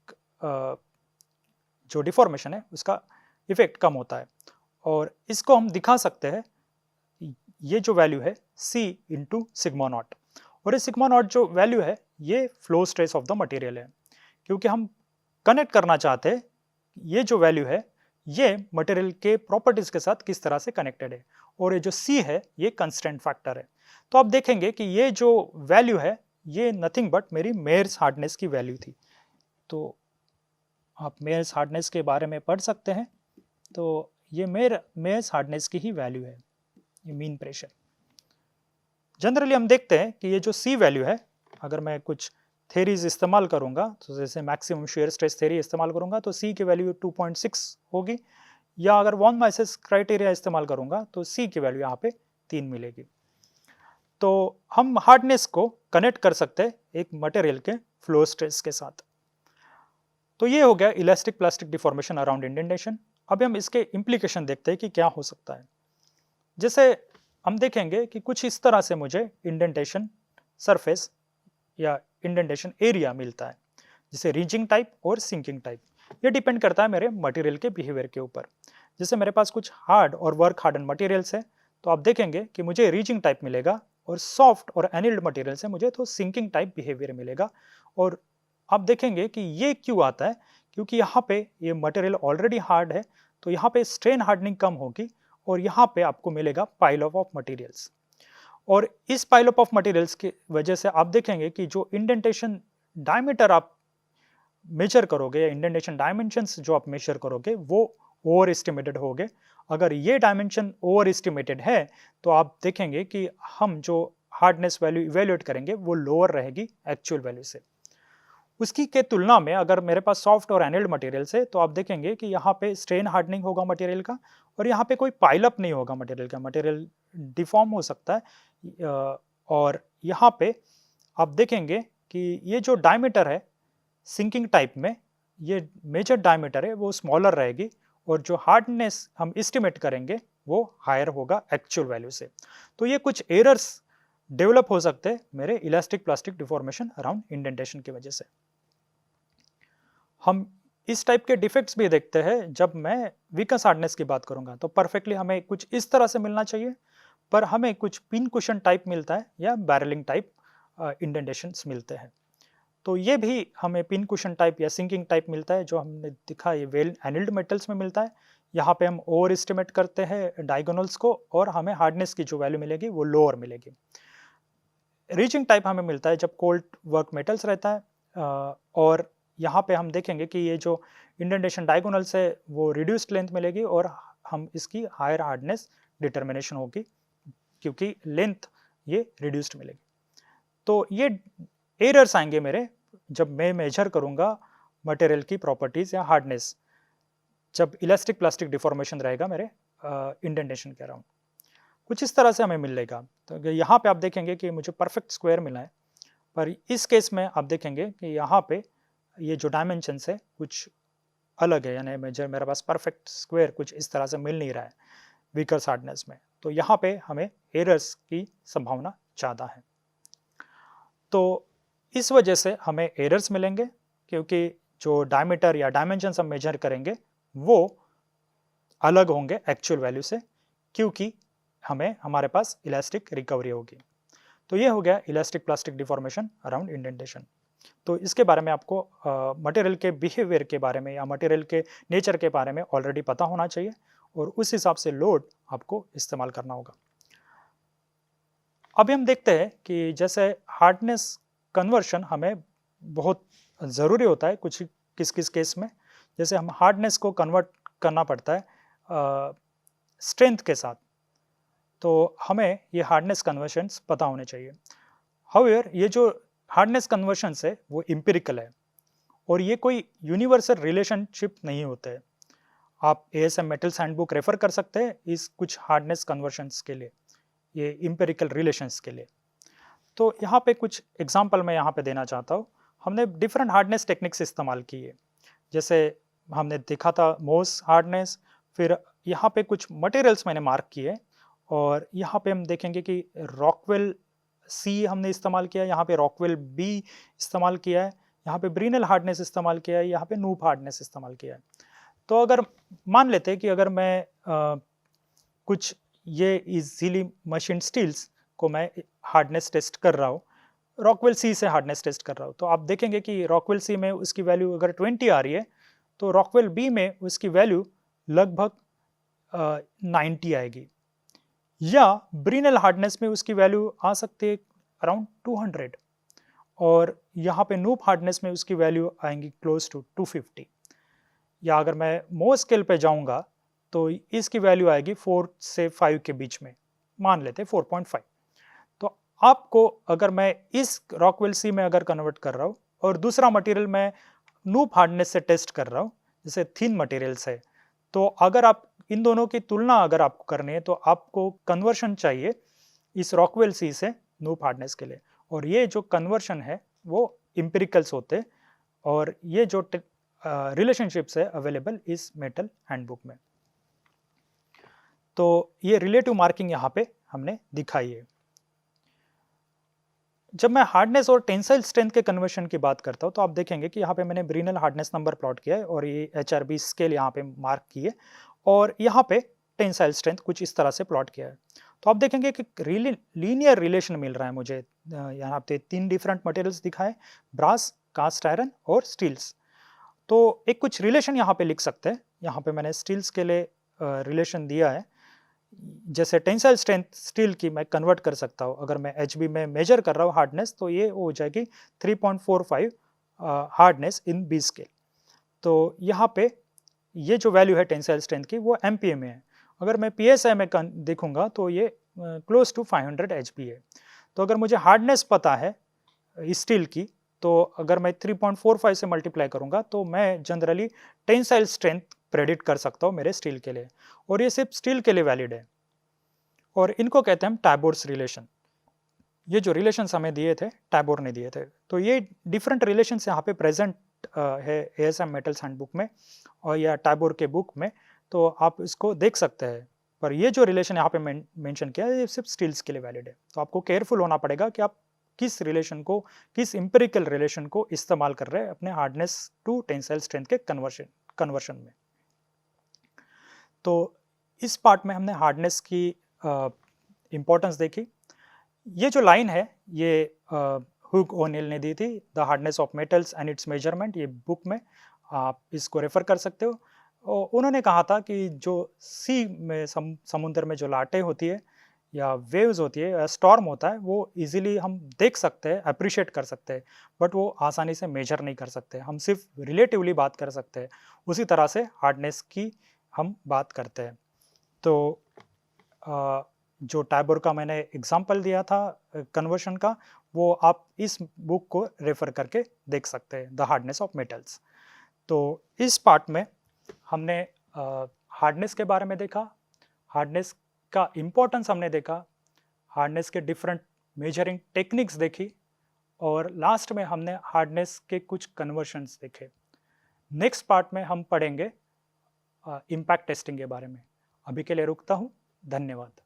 जो डिफॉर्मेशन है उसका इफेक्ट कम होता है और इसको हम दिखा सकते हैं। ये जो वैल्यू है C × सिग्मा नॉट, और ये सिग्मा नॉट जो वैल्यू है ये flow stress of the material है, क्योंकि हम कनेक्ट करना चाहते हैं ये जो वैल्यू है ये मटेरियल के प्रॉपर्टीज के साथ किस तरह से कनेक्टेड है, और ये जो C है ये कंस्टेंट फैक्टर है। तो आप देखेंगे कि ये जो वैल्यू है ये नथिंग बट मेरी मेयर्स हार्डनेस की वैल्यू थी। तो आप मेयर्स हार्डनेस के बारे में पढ़ सकते हैं। तो ये मेयर्स हार्डनेस की ही वैल्यू है, ये मीन प्रेशर। जनरली हम देखते हैं कि ये जो C वैल्यू है, अगर मैं कुछ थेरीज इस्तेमाल करूंगा तो जैसे मैक्सिमम शेयर स्ट्रेस थेरी इस्तेमाल करूंगा तो C की वैल्यू 2.6 होगी, या अगर वॉन माइसेस क्राइटेरिया इस्तेमाल करूंगा तो C की वैल्यू यहाँ पे 3 मिलेगी। तो हम हार्डनेस को कनेक्ट कर सकते हैं एक मटेरियल के फ्लो स्ट्रेस के साथ। तो ये हो गया elastic plastic deformation around indentation. अब हम इसके इम्प्लीकेशन देखते हैं कि क्या हो सकता है। जैसे हम देखेंगे कि कुछ इस तरह से मुझे इंडेंटेशन सरफेस या इंडेंटेशन एरिया मिलता है, जैसे रीचिंग टाइप और सिंकिंग टाइप। ये डिपेंड करता है मेरे मटेरियल के बिहेवियर के ऊपर। जैसे मेरे पास कुछ हार्ड और वर्क हार्डन मटेरियल्स है तो आप देखेंगे कि मुझे रीचिंग टाइप मिलेगा, और सॉफ्ट और एनिल्ड मटेरियल से मुझे तो सिंकिंग टाइप बिहेवियर मिलेगा। और आप देखेंगे कि ये क्यों आता है, क्योंकि यहाँ पे ये मटेरियल ऑलरेडी हार्ड है तो यहाँ पे स्ट्रेन हार्डनिंग कम होगी और यहाँ पे आपको मिलेगा पाइल ऑफ मटेरियल्स। और इस पाइल ऑफ मटेरियल्स की वजह से आप देखेंगे कि जो इंडेंटेशन डायमीटर आप मेजर करोगे या इंडेंटेशन डायमेंशंस जो आप मेजर करोगे वो ओवर एस्टिमेटेड होंगे। अगर ये डायमेंशन ओवर एस्टिमेटेड है तो आप देखेंगे कि हम जो हार्डनेस वैल्यू इवेल्युएट करेंगे वो लोअर रहेगी एक्चुअल वैल्यू से। उसकी के तुलना में अगर मेरे पास सॉफ्ट और एनल्ड मटेरियल्स है तो आप देखेंगे कि यहाँ पे स्ट्रेन हार्डनिंग होगा मटेरियल का और यहाँ पे कोई पाइलअप नहीं होगा मटेरियल का, मटेरियल डिफॉर्म हो सकता है। और यहाँ पे आप देखेंगे कि ये जो डायमीटर है सिंकिंग टाइप में, ये मेजर डायमीटर है वो स्मॉलर रहेगी और जो हार्डनेस हम एस्टिमेट करेंगे वो हायर होगा एक्चुअल वैल्यू से। तो ये कुछ एरर्स डेवलप हो सकते हैं मेरे elastic plastic deformation around indentation की वजह से। हम इस टाइप के डिफेक्ट्स भी देखते हैं जब मैं वीकनेस हार्डनेस की बात करूंगा, तो परफेक्टली हमें कुछ इस तरह से मिलना चाहिए, पर हमें कुछ पिन कुशन टाइप मिलता है या बैरलिंग टाइप इंडेंटेशंस मिलते हैं। तो ये भी हमें पिन कुशन टाइप या सिंकिंग टाइप मिलता है, जो हमने दिखा ये वेल एनिल्ड मेटल्स में मिलता है। यहाँ पे हम ओवर एस्टिमेट करते हैं डायगोनल्स को और हमें हार्डनेस की जो वैल्यू मिलेगी वो लोअर मिलेगी। रीचिंग टाइप हमें मिलता है जब कोल्ड वर्क मेटल्स रहता है और यहाँ पे हम देखेंगे कि ये जो इंडेंटेशन डायगोनल्स है वो रिड्यूस्ड लेंथ मिलेगी और हम इसकी हायर हार्डनेस डिटर्मिनेशन होगी क्योंकि लेंथ ये रिड्यूस्ड मिलेगी। तो ये एरर्स आएंगे मेरे जब मैं मेजर करूंगा मटेरियल की प्रॉपर्टीज या हार्डनेस, जब इलास्टिक प्लास्टिक डिफॉर्मेशन रहेगा मेरे इंडेंटेशन के अराउंड। कुछ इस तरह से हमें मिलेगा। तो यहाँ पे आप देखेंगे कि मुझे परफेक्ट स्क्वायर मिला है, पर इस केस में आप देखेंगे कि यहाँ पे ये जो डायमेंशंस है कुछ अलग है, यानी मेरा पास परफेक्ट स्क्वायर कुछ इस तरह से मिल नहीं रहा है वीकर हार्डनेस में। तो यहाँ पे हमें एरर्स की संभावना ज़्यादा है। तो इस वजह से हमें एरर्स मिलेंगे क्योंकि जो डायमीटर या डायमेंशंस हम मेजर करेंगे वो अलग होंगे एक्चुअल वैल्यू से, क्योंकि हमारे पास इलास्टिक रिकवरी होगी। तो ये हो गया elastic plastic deformation around indentation. तो इसके बारे में आपको मटेरियल के बिहेवियर के बारे में या मटेरियल के नेचर के बारे में ऑलरेडी पता होना चाहिए और उस हिसाब से लोड आपको इस्तेमाल करना होगा। अभी हम देखते हैं कि जैसे हार्डनेस कन्वर्शन हमें बहुत ज़रूरी होता है कुछ किस किस केस में, जैसे हम हार्डनेस को कन्वर्ट करना पड़ता है स्ट्रेंथ के साथ, तो हमें ये हार्डनेस कन्वर्शंस पता होने चाहिए। हाउएवर ये जो हार्डनेस कन्वर्शंस है वो एम्पिरिकल है और ये कोई यूनिवर्सल रिलेशनशिप नहीं होते हैं। आप ASM मेटल्स हैंडबुक रेफर कर सकते हैं इस कुछ हार्डनेस कन्वर्शंस के लिए, ये एम्पिरिकल रिलेशंस के लिए। तो यहाँ पे कुछ एग्जांपल मैं यहाँ पे देना चाहता हूँ। हमने डिफरेंट हार्डनेस टेक्निक्स इस्तेमाल की है, जैसे हमने देखा था मोस हार्डनेस, फिर यहाँ पे कुछ मटेरियल्स मैंने मार्क किए और यहाँ पे हम देखेंगे कि रॉकवेल सी हमने इस्तेमाल किया है, यहाँ पे रॉकवेल बी इस्तेमाल किया है, यहाँ पे ब्रिनल हार्डनेस इस्तेमाल किया है, यहाँ पे नूप हार्डनेस इस्तेमाल किया है। तो अगर मान लेते हैं कि अगर मैं कुछ ये इजीली मशीन स्टील्स को मैं हार्डनेस टेस्ट कर रहा हूँ, रॉकवेल सी से हार्डनेस टेस्ट कर रहा हूँ, तो आप देखेंगे कि रॉकवेल सी में उसकी वैल्यू अगर 20 आ रही है तो रॉकवेल बी में उसकी वैल्यू लगभग 90 आएगी, या ब्रिनल हार्डनेस में उसकी वैल्यू आ सकती है अराउंड 200 और यहाँ पे नूप हार्डनेस में उसकी वैल्यू आएंगी क्लोज टू 250, या अगर मैं मो स्केल पे जाऊँगा तो इसकी वैल्यू आएगी 4 से 5 के बीच में, मान लेते हैं 4.5। तो आपको अगर मैं इस रॉकवेल सी में अगर कन्वर्ट कर रहा हूँ और दूसरा मटेरियल मैं नूप हार्डनेस से टेस्ट कर रहा हूँ, जैसे थिन मटेरियल्स है, तो अगर आप इन दोनों की तुलना अगर आपको करनी है तो आपको कन्वर्शन चाहिए इस रॉकवेल सी से नूप हार्डनेस के लिए, और ये जो कन्वर्शन है वो एम्पिरिकल्स होते हैं और ये जो रिलेशनशिप्स है अवेलेबल इस मेटल हैंडबुक में। तो ये रिलेटिव मार्किंग यहाँ पे हमने दिखाई है। जब मैं हार्डनेस और टेंसाइल स्ट्रेंथ के कन्वर्शन की बात करता हूँ तो आप देखेंगे कि यहाँ पे मैंने ब्रिनल हार्डनेस नंबर प्लॉट किया है और ये HRB स्केल यहाँ पे मार्क की है और यहाँ पे टेंसाइल स्ट्रेंथ कुछ इस तरह से प्लॉट किया है। तो आप देखेंगे कि लीनियर रिलेशन मिल रहा है मुझे। यहाँ पे 3 डिफरेंट मटेरियल्स दिखाए, ब्रास, कास्ट आयरन और स्टील्स। तो एक कुछ रिलेशन यहाँ पे लिख सकते हैं। यहाँ पे मैंने स्टील्स के लिए रिलेशन दिया है, जैसे टेंसाइल स्ट्रेंथ स्टील की मैं कन्वर्ट कर सकता हूँ। अगर मैं HB में मेजर कर रहा हूँ हार्डनेस तो ये हो जाएगी 3.45 हार्डनेस इन B स्केल। तो यहाँ पे ये जो वैल्यू है टेंसाइल स्ट्रेंथ की वो MPa में है। अगर मैं PSI में देखूंगा तो ये क्लोज टू 500 HB है। तो अगर मुझे हार्डनेस पता है स्टील की तो अगर मैं 3.45 से मल्टीप्लाई करूंगा तो मैं जनरली टेंसाइल स्ट्रेंथ प्रेडिक्ट कर सकता हूँ मेरे स्टील के लिए, और ये सिर्फ स्टील के लिए वैलिड है। और इनको कहते हैं हम टैबोर्स रिलेशन। ये जो रिलेशंस हमें दिए थे टैबोर ने दिए थे, तो ये डिफरेंट रिलेशंस यहाँ पे प्रेजेंट है एएसएम मेटल्स हैंडबुक में और या टैबोर के बुक में, तो आप इसको देख सकते हैं। पर ये जो रिलेशन यहाँ पे मेंशन किया है ये सिर्फ स्टील्स के लिए वैलिड है, तो आपको केयरफुल होना पड़ेगा कि आप किस रिलेशन को, किस इंपेरिकल रिलेशन को इस्तेमाल कर रहे हैं अपने हार्डनेस टू टेंसाइल स्ट्रेंथ के कन्वर्शन में। तो इस पार्ट में हमने हार्डनेस की इंपॉर्टेंस देखी। ये जो लाइन है ये हुग ओनिल ने दी थी, the hardness of metals and it's measurement, ये बुक में आप इसको रेफर कर सकते हो। और उन्होंने कहा था कि जो सी में समुद्र में जो लाटें होती है या वेव्स होती है या स्टॉर्म होता है, वो इजीली हम देख सकते हैं, अप्रिशिएट कर सकते हैं, बट वो आसानी से मेजर नहीं कर सकते, हम सिर्फ रिलेटिवली बात कर सकते हैं। उसी तरह से हार्डनेस की हम बात करते हैं। तो जो टैबोर का मैंने एग्जांपल दिया था कन्वर्शन का, वो आप इस बुक को रेफर करके देख सकते हैं, द हार्डनेस ऑफ मेटल्स। तो इस पार्ट में हमने हार्डनेस के बारे में देखा, हार्डनेस का इम्पोर्टेंस हमने देखा, हार्डनेस के डिफरेंट मेजरिंग टेक्निक्स देखी, और लास्ट में हमने हार्डनेस के कुछ कन्वर्शंस देखे। नेक्स्ट पार्ट में हम पढ़ेंगे इम्पैक्ट टेस्टिंग के बारे में। अभी के लिए रुकता हूँ, धन्यवाद।